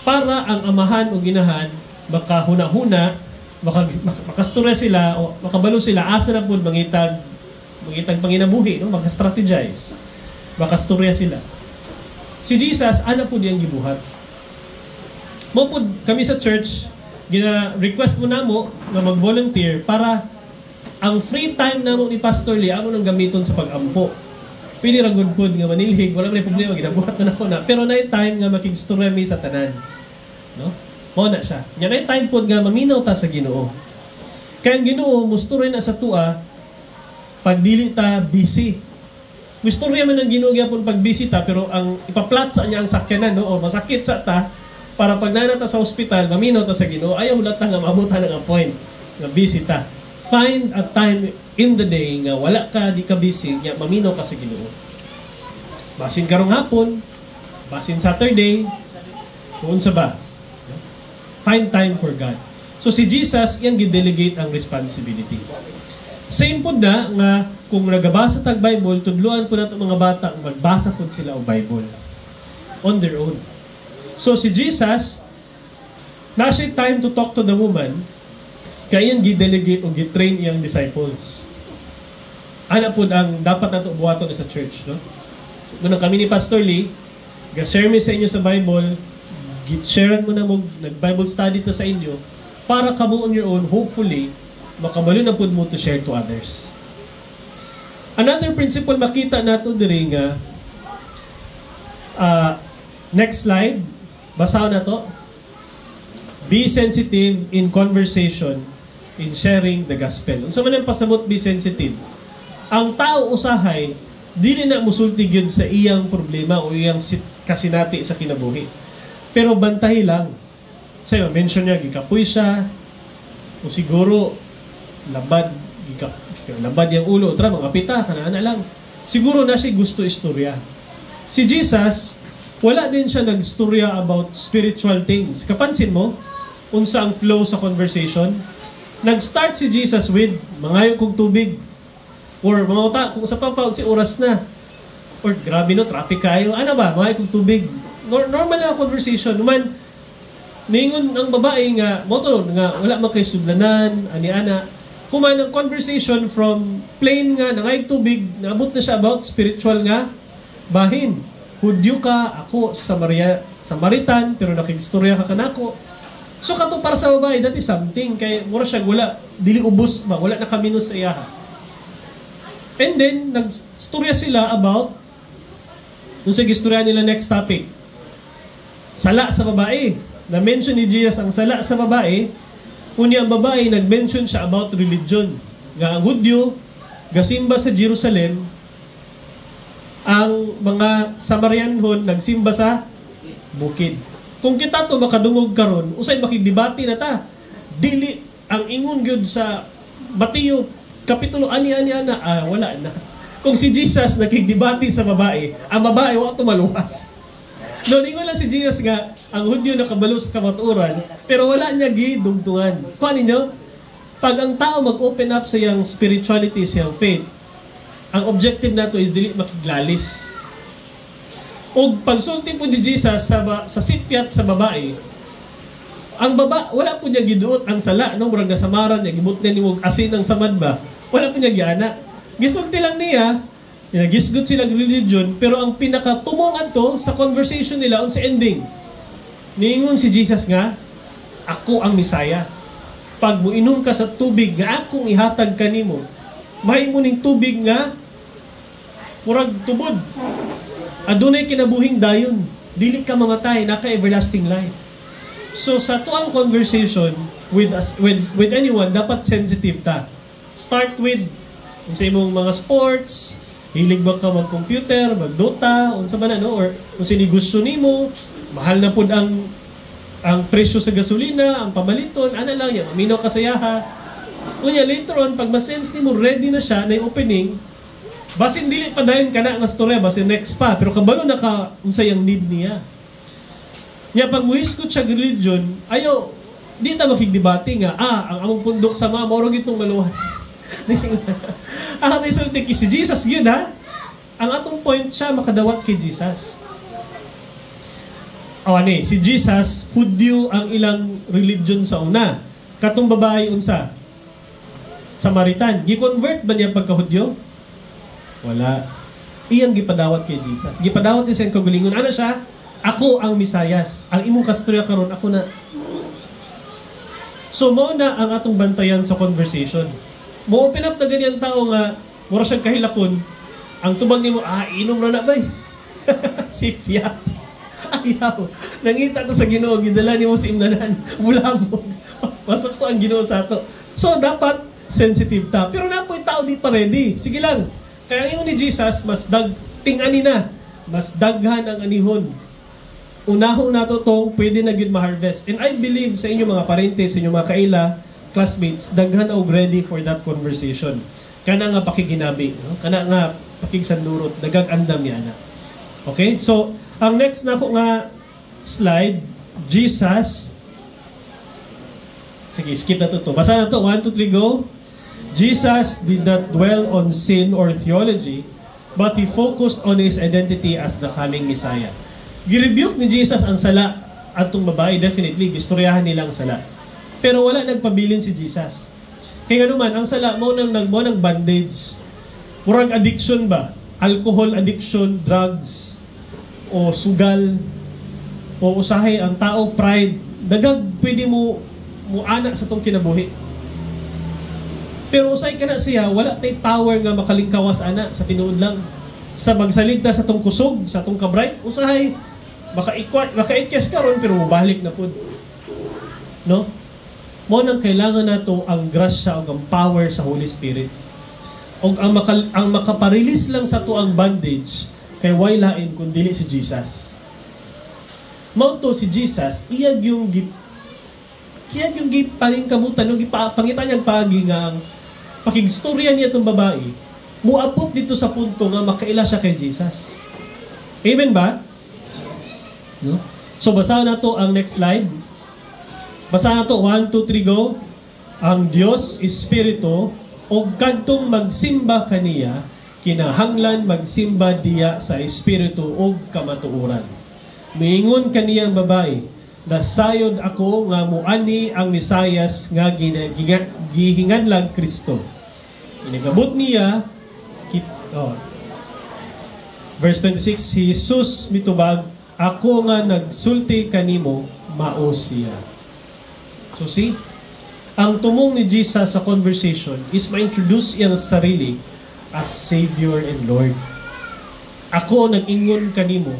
Para ang amahan o ginahan makahuna-huna, makastura sila o makabalo sila asa na po mangitag panginabuhi, no? Maka-strategize. Makasturya sila. Si Jesus, ana po diyang gibuhat. Mo po kami sa church, gina-request mo na mo na mag-volunteer para ang free time na mo ni Pastor Lee, amo nang gamiton sa pag-ampo. Pwede ra gud pod nga manilhig, wala may problema, ginabuhat na ako na. Pero na time nga makigstorya mi sa tanan. No? Mo na siya. Nya na time pod nga maminaw ta sa Ginoo. Kaya ang Ginoo musturya na sa tua pag dili ta busy. Musturya man ang Ginoo gyapon pag busy ta, pero ang ipaplat sa niya ang sakyanan, no, o masakit sa ta para pag nanata sa ospital, maminaw ta sa Ginoo, ayaw hulat ta nga maabutan ng point nga busy ta. Find a time in the day nga wala ka, di ka busy, nga maminaw ka sa Ginoo. Basin karong hapon, basin Saturday, kung sa ba. Find time for God. So si Jesus, yan gidelegate ang responsibility. Same po na nga kung nagabasa tag Bible, tudluan po nato mga bata magbasa po sila o Bible on their own. So si Jesus, na siya time to talk to the woman, kaya yung gidelegate o gitrain iyang disciples. Ana po ang dapat nato buhaton sa church, no? Nung kami ni Pastor Lee, ga-share mi sa inyo sa Bible, sharean mo na mo, nag-Bible study ta sa inyo, para kamo on your own, hopefully, makabalo na po mo to share to others. Another principle makita nato diri nga, next slide, basahan na to. Be sensitive in conversation, in sharing the gospel. Unsa man ang pasabot be sensitive? Ang tao usahay, dili na musulti gyud sa iyang problema o iyang kasinati sa kinabuhi. Pero bantahi lang. Sayo, mention niya, gikapoy siya, o siguro, labad yung ulo, tra, mga pita, kanana lang. Siguro na siya gusto istorya. Si Jesus, wala din siya nag-istorya about spiritual things. Kapansin mo, unsa ang flow sa conversation? Nag-start si Jesus with, mangayo kong tubig. Or, mga uta, kung sa pa, si oras na. Or, grabe no, traffic kayo. Ano ba, mangayo kong tubig. Normal na conversation. Naman, ningon ang babae nga, moto nga, wala makay sublanan, ani-ana. Kuman ang conversation from plain nga, nangayag tubig, naabot na siya about spiritual nga, bahin. Hudyo ka, ako Samaritan, pero nakigstorya ka kanako. So kato para sa babae, that is something. Kaya mura siya, wala, dili ubos ba, wala na kaminos sa iyaha. And then, nagstorya sila about, kung sa gistorya nila next topic, sala sa babae. Na-mention ni Jesus ang sala sa babae, unya ang babae, nag-mention siya about religion. Nga ang Hudyo, gasimba sa Jerusalem, ang mga Samarianhon nagsimba sa bukid. Kung kita to makadungog karon, usay makidebate na ta. Dili ang ingon gyud sa Mateo kapitulo ani ana, wala na. Kung si Jesus nakigdebate sa babae, ang babae wa to maluwas. No, ingon lang si Jesus nga ang Hudyo nakabalo sa kamatuoran, pero wala niya gidugtungan. Kuan ninyo? Pag ang tao mag-open up sa iyang spirituality, sa iyang faith, ang objective nato is dili makiglalis. O pagsulti po ni Jesus sa sipyat sa babae, ang wala po niya giduot ang sala, no? Murag nasamaran niya, gibut niya ni asin ng samad ba? Wala po niya giana. Gisulti lang niya, gisgot sila religion, pero ang pinakatumongan to sa conversation nila on sa ending. Niingon si Jesus nga, ako ang Misaya. Pag muinom ka sa tubig nga akong ihatag kanimo, mahimo ning tubig nga murag tubod. Adunay kinabuhing dayon, dili ka mamatay, naka everlasting life. So sa tuang conversation with anyone, dapat sensitive ta. Start with sa imong mga sports, hilig ba ka mag-computer, mag-Dota, unsa man ano, or kung sini gusto nimo, mahal na pud ang presyo sa gasolina, ang pamaliton, ano lang yan, aminaw kasayaha. Unya later on, pag ma-sense nimo ready na siya na opening, basin dili pa dayon kana nga storya, basin next pa, pero kabalo naka unsa yang need niya. Nya pag muhiskot siya religion, ayo di ta makigdebate nga ang among pundok sa mga moro gitong maluwas. Ang resulta kay si Jesus gyud ha. Ang atong point siya makadawat kay Jesus. Ani, si Jesus Hudyo ang ilang religion sa una. Katong babae unsa? Samaritan. Gi-convert ba niya pagka Hudyo? Wala. Iyang gipadawat kay Jesus. Gipadawat niya sa kagalingon. Ano siya? Ako ang Misayas. Ang imong kastorya karon ako na. So mo na ang atong bantayan sa conversation. Mo open up na ganyan tao nga mura siyang kahilakon. Ang tubag nimo, inom na bay. Si Fiat. Ayaw. Nangita to sa Ginoo, gidala nimo sa imnanan. Bulabog. Pasok ko ang Ginoo sa ato. So dapat sensitive ta. Pero na po yung tao di pa ready. Sige lang. Kaya ngayon ni Jesus, tingani na, mas daghan ang anihon. Unahon na to tong pwede na yun ma-harvest. And I believe sa inyong mga parente, sa inyong mga kaila, classmates, daghan og ready for that conversation. Kana nga pakiginabi, no? Kana nga pakigsandurot, dagag andam niya na. Okay? So, ang next na ko nga slide, Jesus. Sige, skip na to. Basa na to. 1, 2, 3, go. Jesus did not dwell on sin or theology, but He focused on His identity as the coming Messiah. Girebuke ni Jesus ang sala at itong babae, definitely, gistoryahan nilang sala. Pero wala nagpabilin si Jesus. Kaya naman, ang sala, mo nang bandage. Murang addiction ba? Alcohol addiction, drugs, o sugal, o usahay ang tao, pride. Dagag, pwede mo anak sa itong kinabuhi. Pero usay ka na siya, wala tay power nga makalingkawas ana sa tinuod lang. Sa magsaligta sa tong kusog, sa tong kabright, usahay maka-ikyas karon pero mubalik na pud. No? Mo nang kailangan nato ang grasya o ang power sa Holy Spirit. O ang makaparelease lang sa to ang bandage kay way lain kun dili si Jesus. Mao to si Jesus, iyag yung gipaling kabutan, no gipangita niyang pagi nga ang pakigstorya niya itong babae, muabot dito sa punto nga makaila siya kay Jesus. Amen ba? No? So, basahan na to ang next slide. Basahan na to, 1, 2, 3, go. Ang Dios Espiritu, o kadtong magsimba kaniya, kinahanglan magsimba diya sa Espiritu o kamatuoran. Miingon kaniyang babae, nasayod ako nga muani ang Misayas nga gihinganlag Kristo. Inigabot niya, verse 26, si Jesus mitubag, ako nga nagsulti kanimo, mao siya. So see, ang tumong ni Jesus sa conversation is ma-introduce iyang sarili as Savior and Lord. Ako nag-ingon kanimo,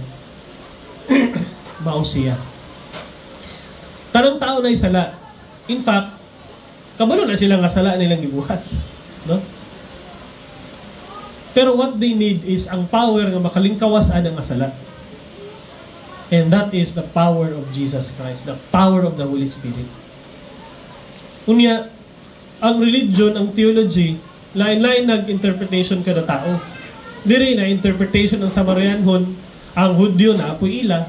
mao siya. Tanang tao na isala. In fact, kabalo na silang kasala nilang gibuhat. No? Pero what they need is ang power nga makalingkawas ang asala. And that is the power of Jesus Christ, the power of the Holy Spirit. Unya, ang religion, ang theology, lain-lain nag-interpretation kada tao. Diri na interpretation ng Samarianhon, ang Hudyo na apoy ila,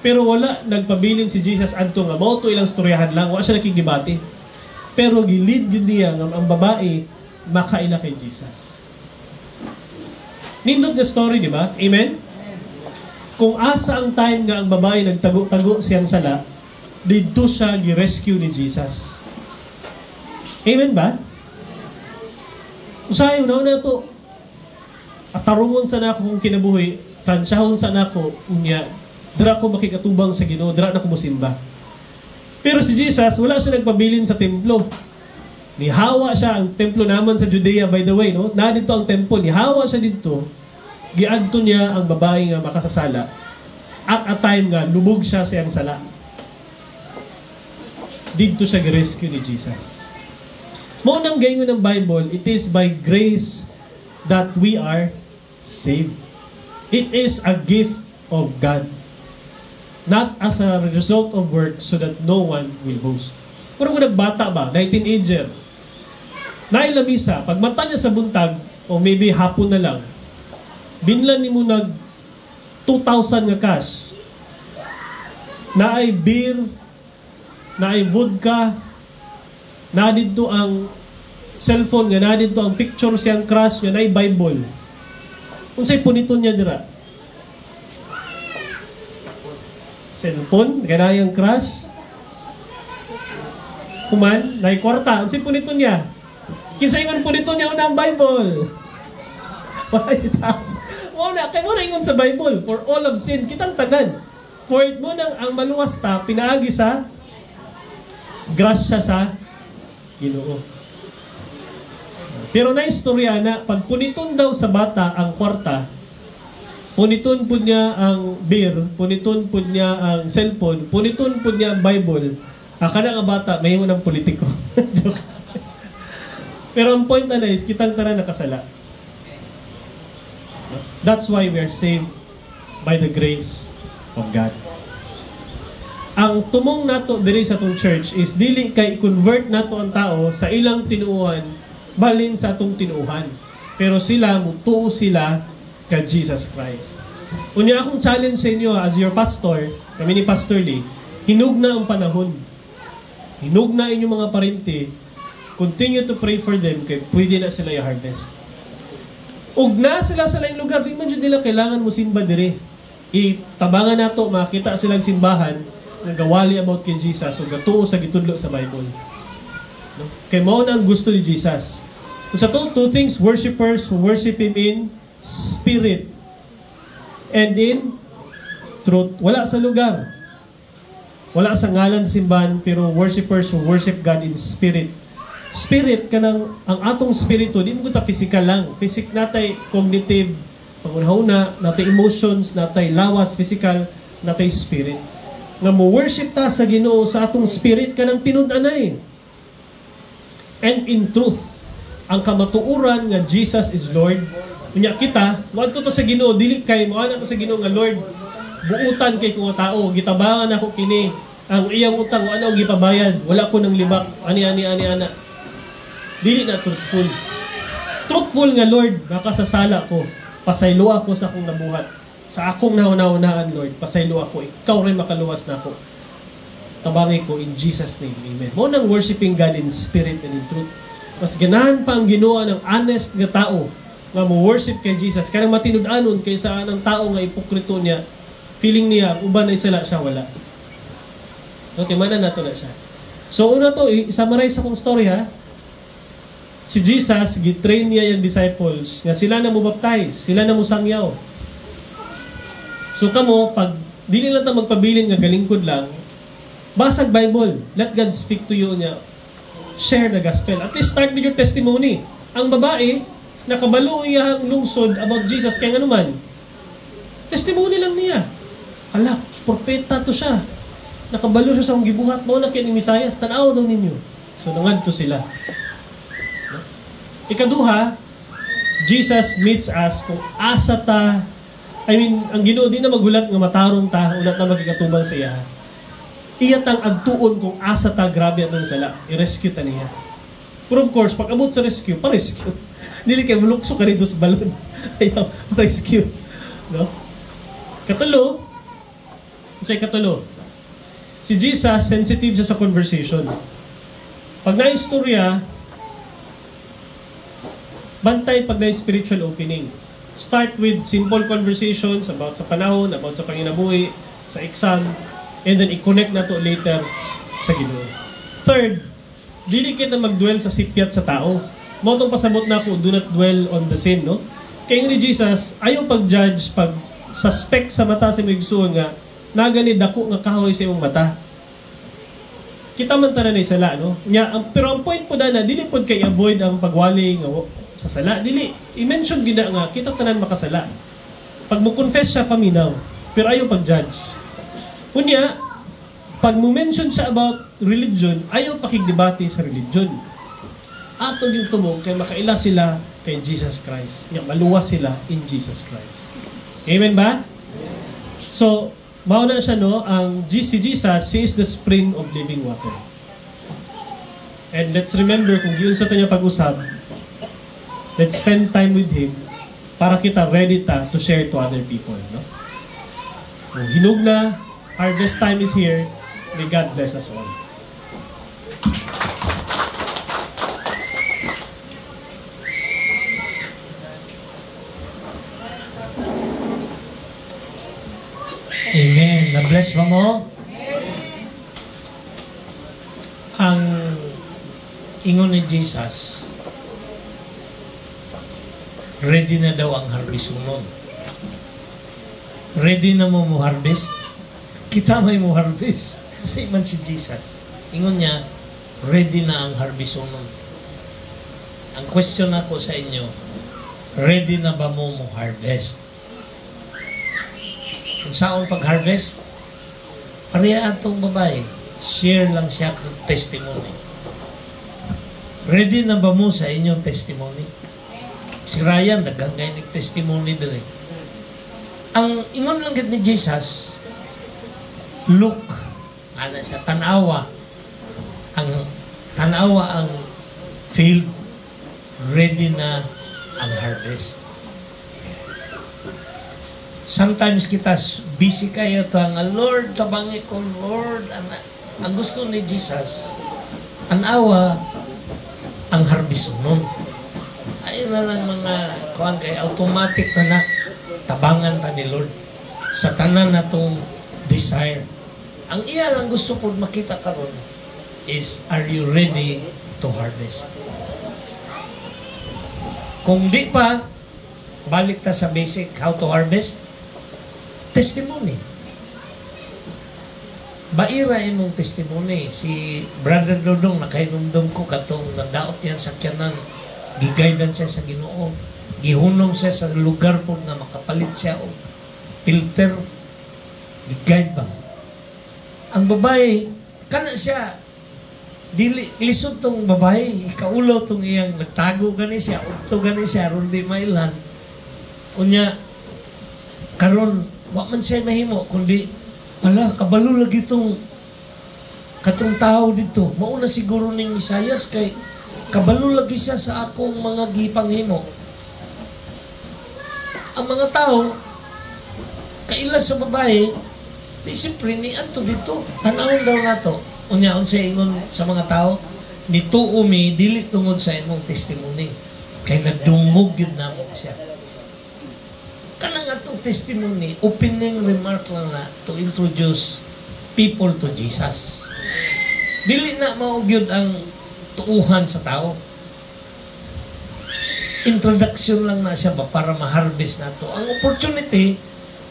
pero wala nagpabilin si Jesus adto nga mao to ilang storyahan lang, wala siya nakigibati. Pero gilid yun niya nga ang babae makaila kay Jesus. Nindot na story, di ba? Amen? Kung asa ang time nga ang babae nagtago-tago siyang sala, dito siya gi-rescue ni Jesus. Amen ba? Usahay, una to, atarungon sa nako kung kinabuhi, transyahon sa nako, unya, dira ko makikatubang sa Ginoo, dira na ko musimba. Pero si Jesus, wala siya nagpabilin sa templo. Nihawa siya ang templo naman sa Judea, by the way, no? Na dito ang temple, nihawa siya dito, giadto niya ang babae nga makasasala. At a time nga, lubog siya sa iyang sala. Dito siya gi-rescue ni Jesus. Maunang gayon ng Bible, it is by grace that we are saved. It is a gift of God. Not as a result of work so that no one will boast. Pero kung nagbata ba, 19-ager, nailamisa, pag mata niya sa buntag, o maybe hapon na lang, binlan ni mo nag 2,000 nga cash. Naay beer, naay vodka, na dito ang cellphone nga, na dito ang picture siyang crush nga, naay Bible. Unsay puniton niya dira? Cellphone, kaya yung crush. Kuman, naay kwarta. Unsay puniton niya? Kinsa ingon puniton niya una ang Bible. Kaya mo na ingon sa Bible, for all of sin, kitang tanan. For it mo nang ang maluwas ta, pinaagi sa grasya sa Ginoo. Pero naistorya na pag puniton daw sa bata ang kwarta, puniton po niya ang beer, puniton po niya ang cellphone, puniton po niya ang Bible, akala nga bata, may ng politiko. Pero ang point na is, kitang tara nakasala. That's why we are saved by the grace of God. Ang tumong nato diri sa atong church is dili kay i-convert nato ang tao sa ilang tinuuhan balin sa atong tinuuhan. Pero sila mutuo sila kay Jesus Christ. Unya akong challenge sa inyo as your pastor, kami ni Pastor Lee, hinugna ang panahon. Hinugna inyong mga parente, continue to pray for them kay pwede na sila i-harvest. Ug na sila sa laing lugar, di man jud nila kailangan mo simba diri. Itabangan nato makita silang simbahan nagawali about kay Jesus o gatuo sa gitudlo sa Bible. No? Kay mao na ang gusto ni Jesus. Sa two things, worshipers who worship Him in spirit and in truth. Wala sa lugar. Wala sa ngalan sa simbahan, pero worshipers who worship God in spirit. Spirit, kanang ang atong spirito, di mo ta physical lang. Physic natay cognitive, pangunahuna, natay emotions, natay lawas, physical, natay spirit. Nga mo worship ta sa Ginoo sa atong spirit kanang tinud-anay. And in truth, ang kamatuoran nga Jesus is Lord. Unya kita, moadto to sa Ginoo, dili kay moana to sa Ginoo nga Lord. Buutan kay ko nga tao, gitabangan ako kini. Ang iyang utang ano gipabayad, wala ko nang libak. Ani ana. Dili na truthful. Truthful nga Lord, nakasasala ko. Pasaylo ako sa akong nabuhat. Sa akong nauna-unaan, Lord, pasaylo ako. Ikaw rin makaluwas na ako. Tabangi ko in Jesus' name. Amen. Mo nang worshiping God in spirit and in truth. Mas ganahan pa ang Ginoo ng honest nga tao nga mo worship kay Jesus. Kaya matinud-anon kaysa ng tao nga ipokrito niya. Feeling niya, uban na isala siya, wala. No, timanan nato na siya. So, una to, i-summarize akong story ha. Si Jesus, gitrain niya yung disciples nga sila na mo baptize, sila na mo sangyaw. So kamo, pag dili lang ta magpabilin nga galingkod lang, basag Bible. Let God speak to you niya. Share the gospel. At least start with your testimony. Ang babae, nakabalo iyang lungsod about Jesus kaya nga naman. Testimony lang niya. Kalak, propeta to siya. Nakabalo siya sa akong gibuhat. Mao na kay ni Misayas, tanaw daw ninyo. So nangadto sila. Ikaduha, Jesus meets us kung asa ta. Ang Ginoo di na maghulat nga matarong ta, ulat na magkikatubang sa iya. Iya tang agtuon kung asa ta grabe atong sala. I-rescue ta niya. But of course, pag abot sa rescue, pa-rescue. Dili kay mulukso ka rito sa balon. Ayaw, rescue. No? Katulo, si Jesus, sensitive siya sa conversation. Pag na-istorya, bantay pag na-spiritual opening. Start with simple conversations about sa panahon, about sa panginabuhi, sa exam, and then i-connect na to later sa Ginoo. Third, dili kita mag-dwell sa sipyat sa tao. Mo tong pasabot na ko, do not dwell on the sin, no? Kaya ni Jesus, ayaw pag-judge, pag-suspect sa mata sa migsuon nga, nagani dako nga kahoy sa imong mata. Kita man tanan ni sala, no? Pero ang point po na dili pod kay avoid ang pagwali nga sa sala. Dili, i-mention gina nga, kita tanan makasala. Pag mo confess siya, paminaw. Pero ayaw pag-judge. Kunya, pag mo mention siya about religion, ayaw pakigdebate sa religion. Ato yung tumog, kay makaila sila kay Jesus Christ. Maluwas sila in Jesus Christ. Amen ba? So, mauna siya, no? Si Jesus, He is the spring of living water. And let's remember, kung yun sa niya pag-usap, let's spend time with Him para kita ready to share to other people, no? Kung hinug na, harvest time is here, may God bless us all. Amen. Na-bless ba mo? Ang ingon ni Jesus, ready na daw ang harvest unod. Ready na mo harvest? Kita may mo harvest. Hindi man si Jesus. Ingon niya, ready na ang harvest unod. Ang question ako sa inyo, ready na ba mo harvest? Kung saan pag-harvest, pareha atong babae, share lang siya ng testimony. Ready na ba mo sa inyong testimony? Si Ryan, naghangay ng testimony din eh. Ang ingon lang ni Jesus, look, sa tanawa, ang field, ready na ang harvest. Sometimes kita busy kayo to ang Lord, tabangi ko, Lord. Ang gusto ni Jesus, ang awa, ang harvest nun. Ayun na lang mga kuhan kay automatic na tabangan ta ni Lord sa tanan na tong desire. Ang iya lang gusto po makita karon is, are you ready to harvest? Kung di pa, balik ta sa basic, how to harvest. Testimony. Baira imong testimony. Si Brother Dodong, nakainumdum ko katong nagdaot yan sa kyanan. Gigaydan siya sa Ginoo. Gihunong siya sa lugar po na makapalit siya o filter. Gigayad ba? Ang babae, kana siya, lisod tong babae, ikaulaw tong iyang nagtago gani siya, utto gani siya, rundi mailan. Kunya, karon wa man siya mahimo, kundi, kabalo lagi itong katong tao dito. Mauna siguro ning Misayas, kay kabalo lagi siya sa akong mga gipanghimo. Ang mga tao, kaila sa babae, di siyempre ni anto dito. Tanawon daw na to. Unya, unsa ingon sa mga tao, nituo mi, dili tungod sa imong testimony. Kay nagdungog yun na mo siya. Kanang atong testimony, opening remark lang na to introduce people to Jesus. Dili na maugyod ang tuuhan sa tao. Introduction lang na siya ba para ma-harvest na to. Ang opportunity,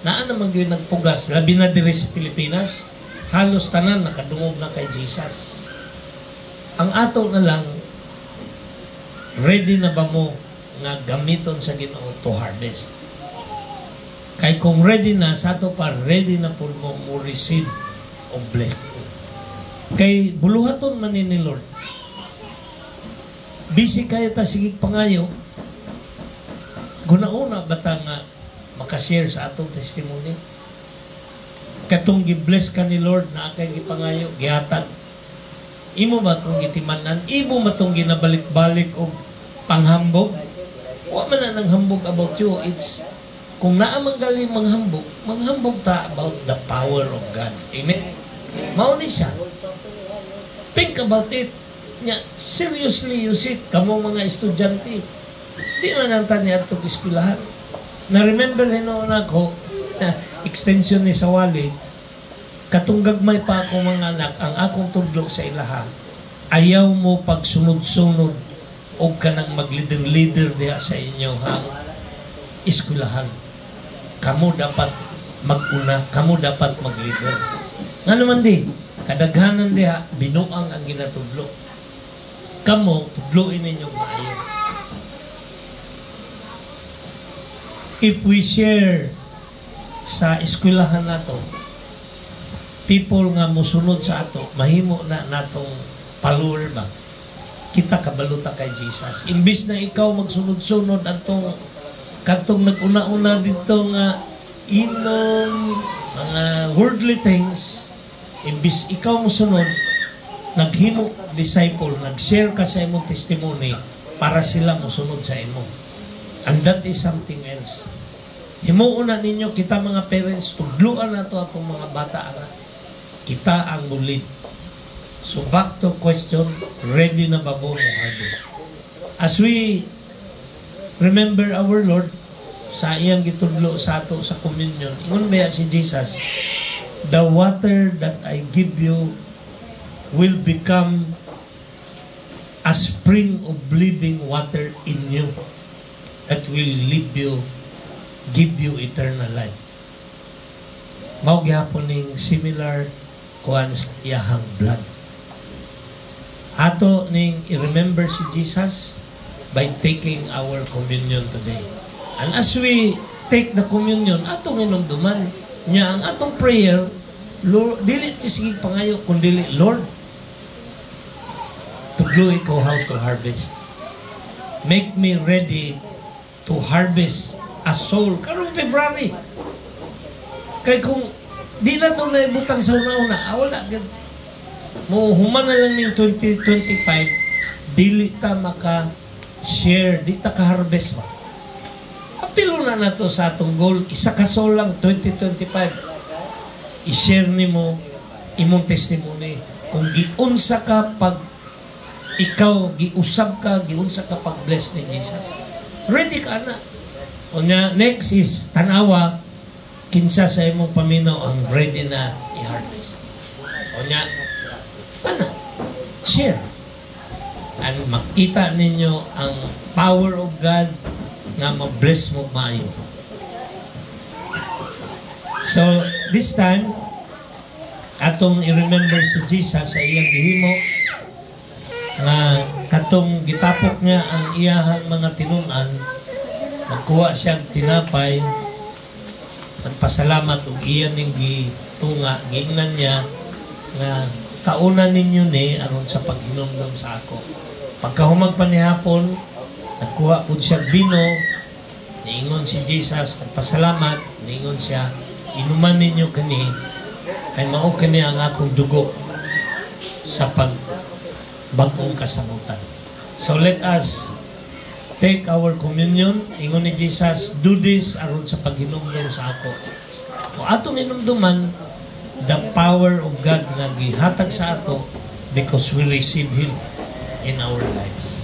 naan naman yun nagpugas, labi na diri sa Pilipinas, halos tanan nakadungog na kay Jesus. Ang ato na lang, ready na ba mo nga gamiton sa Ginoo to harvest? Kay kung ready na, sa ato pa, ready na po mo receive of blessing. Kay buluhaton man ni Lord. Busy kayo ta sigig pangayo. Guna-una bata nga makashare sa atong testimony. Katong gi-bless ka ni Lord na akay gipangayo, gihatag. Imo ba itong gitimanan? Imo ba itong ginabalik-balik o panghambog? Wa man na nang hambog about you. It's kung naamang galing manghambog ta about the power of God. Amen? Mauni siya. Think about it. Seriously use it. Kamu mga estudyante. Di man ang tanya itong eskwelahan. Na-remember hinoon ako, extension ni Sawali, katong gagmay pa ako mga anak, ang akong tudlo sa ilaha, ayaw mo pagsunod-sunod o ka nang mag-leader-leader diha sa inyong eskwelahan. Kamu dapat mag-una, kamu dapat mag-leader. Nga naman di, kadaghanan diha, binuang ang ginatudlo. Kamu, tudloin ninyong maayo. If we share sa eskwelahan nato, people nga musunod sa ato, mahimo na natong follower ba? Kita kabaluta kay Jesus. Imbis na ikaw magsunod-sunod atong katong nag-una-una dito nga inom mga worldly things, imbis ikaw musunod, naghimo disciple, nag-share ka sa imong testimony para sila musunod sa imo. And that is something else. Himuon na ninyo, kita mga parents, tudluan na to atong mga bata na kita ang mulid. So back to question, ready na ba mo harvest? As we remember our Lord, sa iyang gitudlo sa ato sa communion, ingon ba si Jesus, the water that I give you will become a spring of living water in you that will give you eternal life. Mao gyapon ning similar kuan sa iyahang blood. Ato ning i-remember si Jesus by taking our communion today. And as we take the communion, atong inumduman niya ang atong prayer, Lord, dili sige pangayo kundi Lord, tudloy ko how to harvest. Make me ready to harvest a soul karong February. Kay kung di na ito naibutang sa una-una, wala. Mo human na lang ng 2025, dili ta maka-share, di ta ka-harvest ba. Apilo na to sa atong goal, isa ka soul lang, 2025. I-share ni mo imong testimony. Kung giunsa ka pag ikaw, giusab ka, giunsa ka pag-bless ni Jesus. Ready ka na. O nga, next is, tanawa, kinsa sa imong paminaw ang ready na i-harvest. O nga, ano? Share. And makita ninyo ang power of God nga ma-bless mo maayo. So, this time, atong i-remember si Jesus sa iyang gihimo nga katong gitapok niya ang iyahang mga tinunan, nagkuha siya tinapay, nagpasalamat ug iyan ning gitunga, giingnan niya nga kauna ninyo ni aron sa pag-hinumdom sa ako. Pagkahumag pa ni hapon, nagkuha pud siya bino, niingon si Jesus, nagpasalamat, niingon siya, inuman ninyo kani kay mao kani ang akong dugo sa pagbag-ong kasamutan. So let us take our communion. Ingon ni Jesus, do this aron sa paghinumdom sa ako. O atong hinumduman the power of God nga gihatag sa ato because we receive Him in our lives.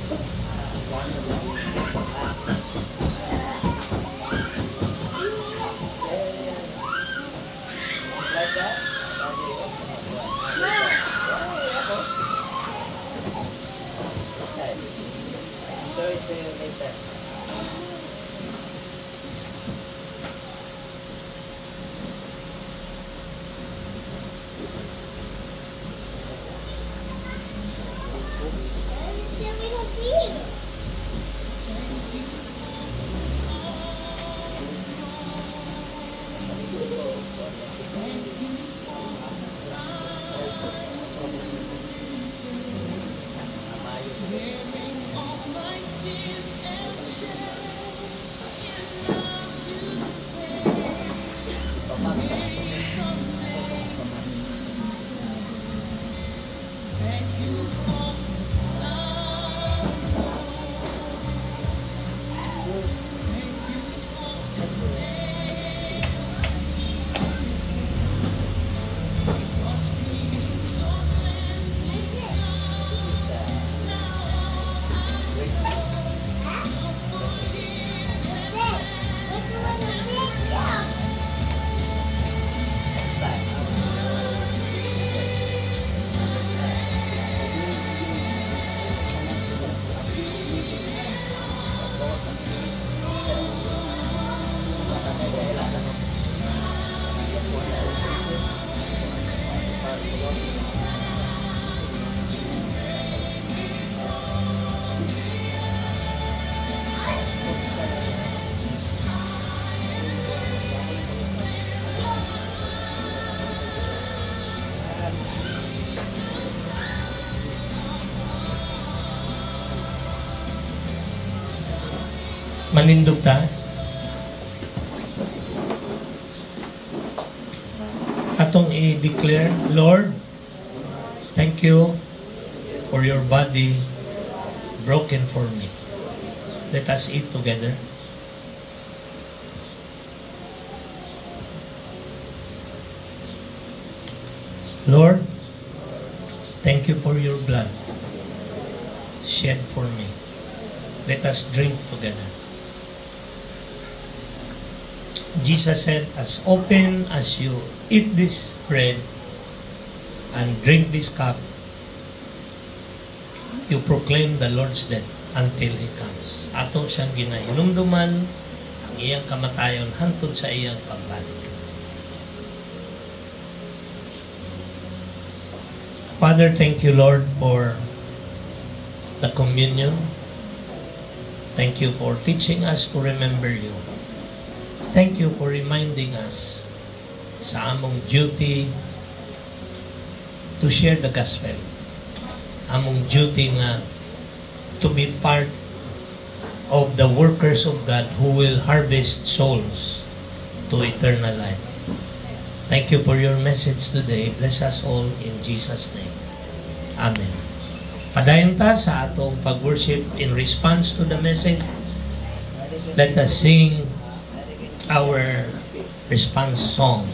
Manindog ta. Atong i-declare, Lord, thank you for your body broken for me. Let us eat together. Lord, thank you for your blood shed for me. Let us drink together. Jesus said, as often as you eat this bread and drink this cup, you proclaim the Lord's death until He comes. Ato siyang ginahinumduman ang iyang kamatayon hantod sa iyang pagbalik. Father, thank you, Lord, for the communion. Thank you for teaching us to remember you. Thank you for reminding us sa among duty to share the gospel. Among duty nga to be part of the workers of God who will harvest souls to eternal life. Thank you for your message today. Bless us all in Jesus' name. Amen. Padayon ta sa atong pag-worship in response to the message. Let us sing our response song.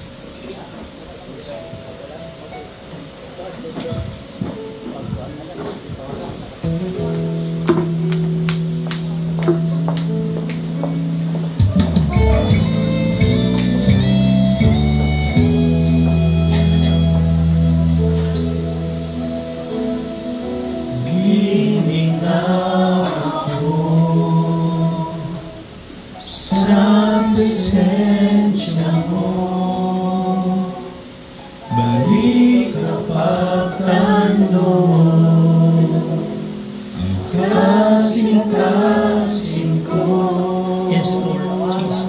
Yes, Lord Jesus.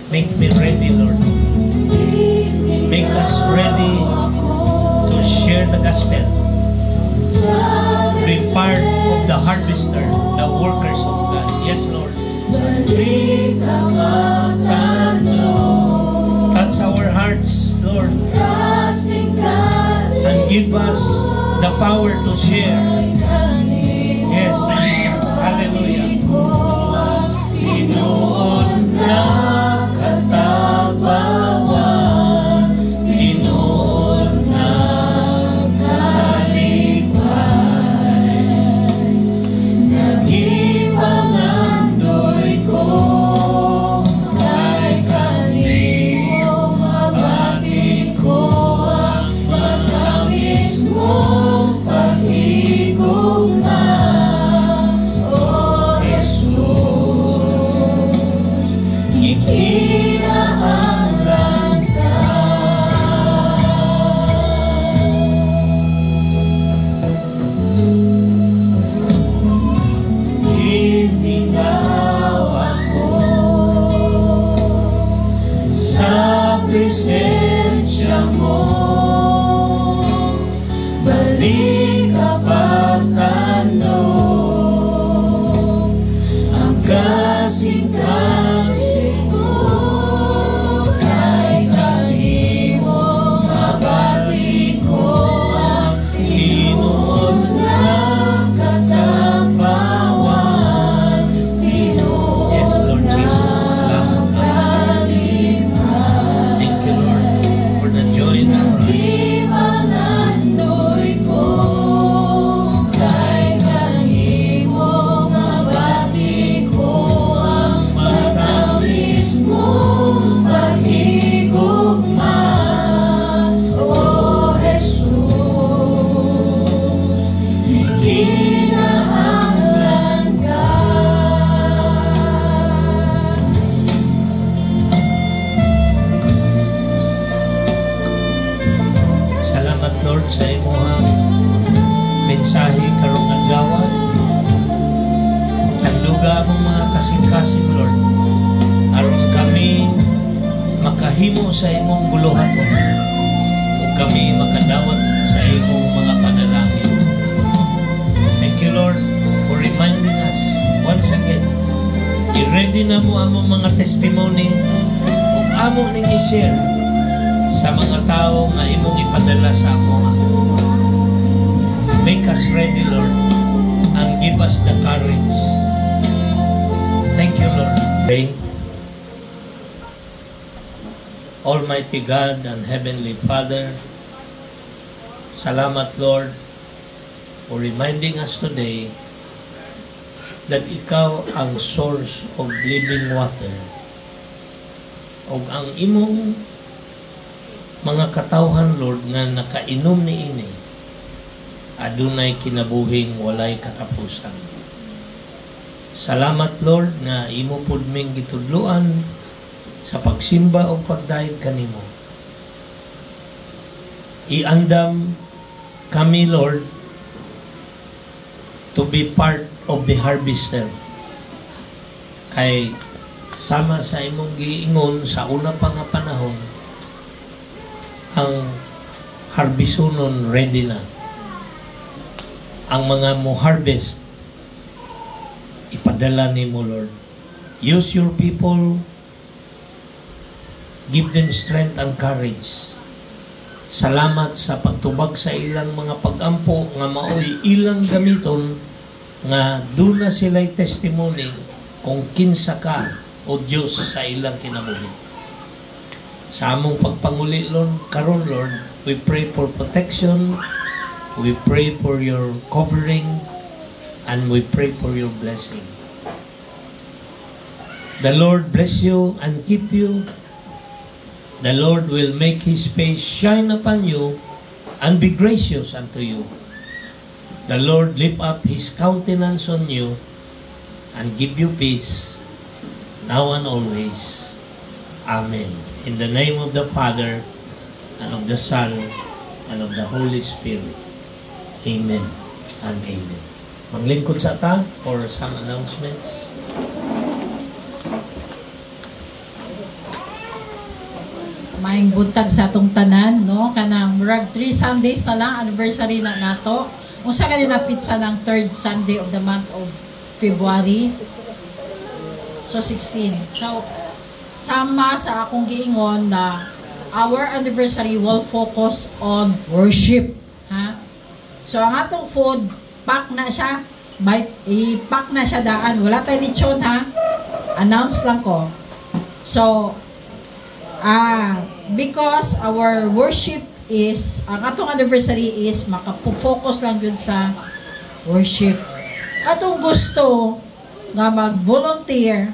Make me ready, Lord. Make us ready to share the gospel. To be part of the harvester, the workers of God. Yes, Lord. Touch our hearts, Lord. And give us the power to share. Yes, Jesus. Hallelujah. Inoon na katabawan, inoon na kalipay, nag-iwangandoy ko kay kanino mabati ko ang matamis mong pag-igugma. O Jesus, ikinahanglan ka. Iminaw ako sa presensya mo, balik kapagtanong ang kasing-kasing mo kay kanino mabati ko ang inoon ng katapawan, tinuon yes, Lord Jesus. Salamat, kalipay. Thank you, Lord, for the joy in our life. Nag-iwangandoy ko kay kanino mabati ko ang matamis mong pag-igugma. O Jesus, ikinahanglan ka. Salamat, Lord, sa imong mensahe karong adlaw. Tanduga mo mga kasing-kasing, Lord, aron kami makahimo sa imong buluhaton o kami makadawat sa imong mga panalangin. Thank you, Lord, for reminding us once again ready na mo among mga testimony ug amo ning i-share sa mga tao nga imong ipadala sa amo. Make us ready, Lord, and give us the courage. Thank you, Lord. Pray. Almighty God and Heavenly Father, salamat, Lord, for reminding us today that ikaw ang source of living water. O ang imong mga katawhan, Lord, nga nakainom ni ini, adunay kinabuhing walay katapusan. Salamat, Lord, nga imo pud ming gitudloan sa pagsimba o pagdayeg kanimo. Iandam kami, Lord, to be part of the harvester. Kay sama sa imong giingon sa una pa nga panahon, ang harbisonon ready na. Ang mga mo harvest, ipadala nimo, Lord. Use your people, give them strength and courage. Salamat sa pagtubag sa ilang mga pag-ampo nga maoy ilang gamiton nga doon na sila'y testimony kung kinsa ka o Diyos sa ilang kinabuhi. Sa among pagpanguli, Lord, karon, Lord, we pray for protection, we pray for your covering, and we pray for your blessing. The Lord bless you and keep you. The Lord will make His face shine upon you and be gracious unto you. The Lord lift up His countenance on you and give you peace, now and always. Amen. In the name of the Father, and of the Son, and of the Holy Spirit. Amen and amen. Manglingkod sa ta for some announcements. Maing buntag sa atong tanan, no? Kanang murag 3 Sundays na lang, anniversary na nato. Unsa ka na pizza ng 3rd Sunday of the month of February. So 16. So sama sa akong giingon na our anniversary will focus on worship, ha? So ang atong food, pack na siya. I-pack na siya daan. Wala tayo lechon, ha? Announce lang ko. So because our worship is, ang atong anniversary is makapofocus lang yun sa worship. Atong gusto nga mag-volunteer,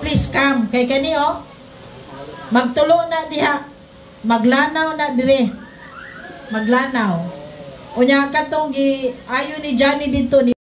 please come. Kay kani, magtulo na diha, maglanaw na dire, maglanaw. Unya katong ayo ni Johnny dito ni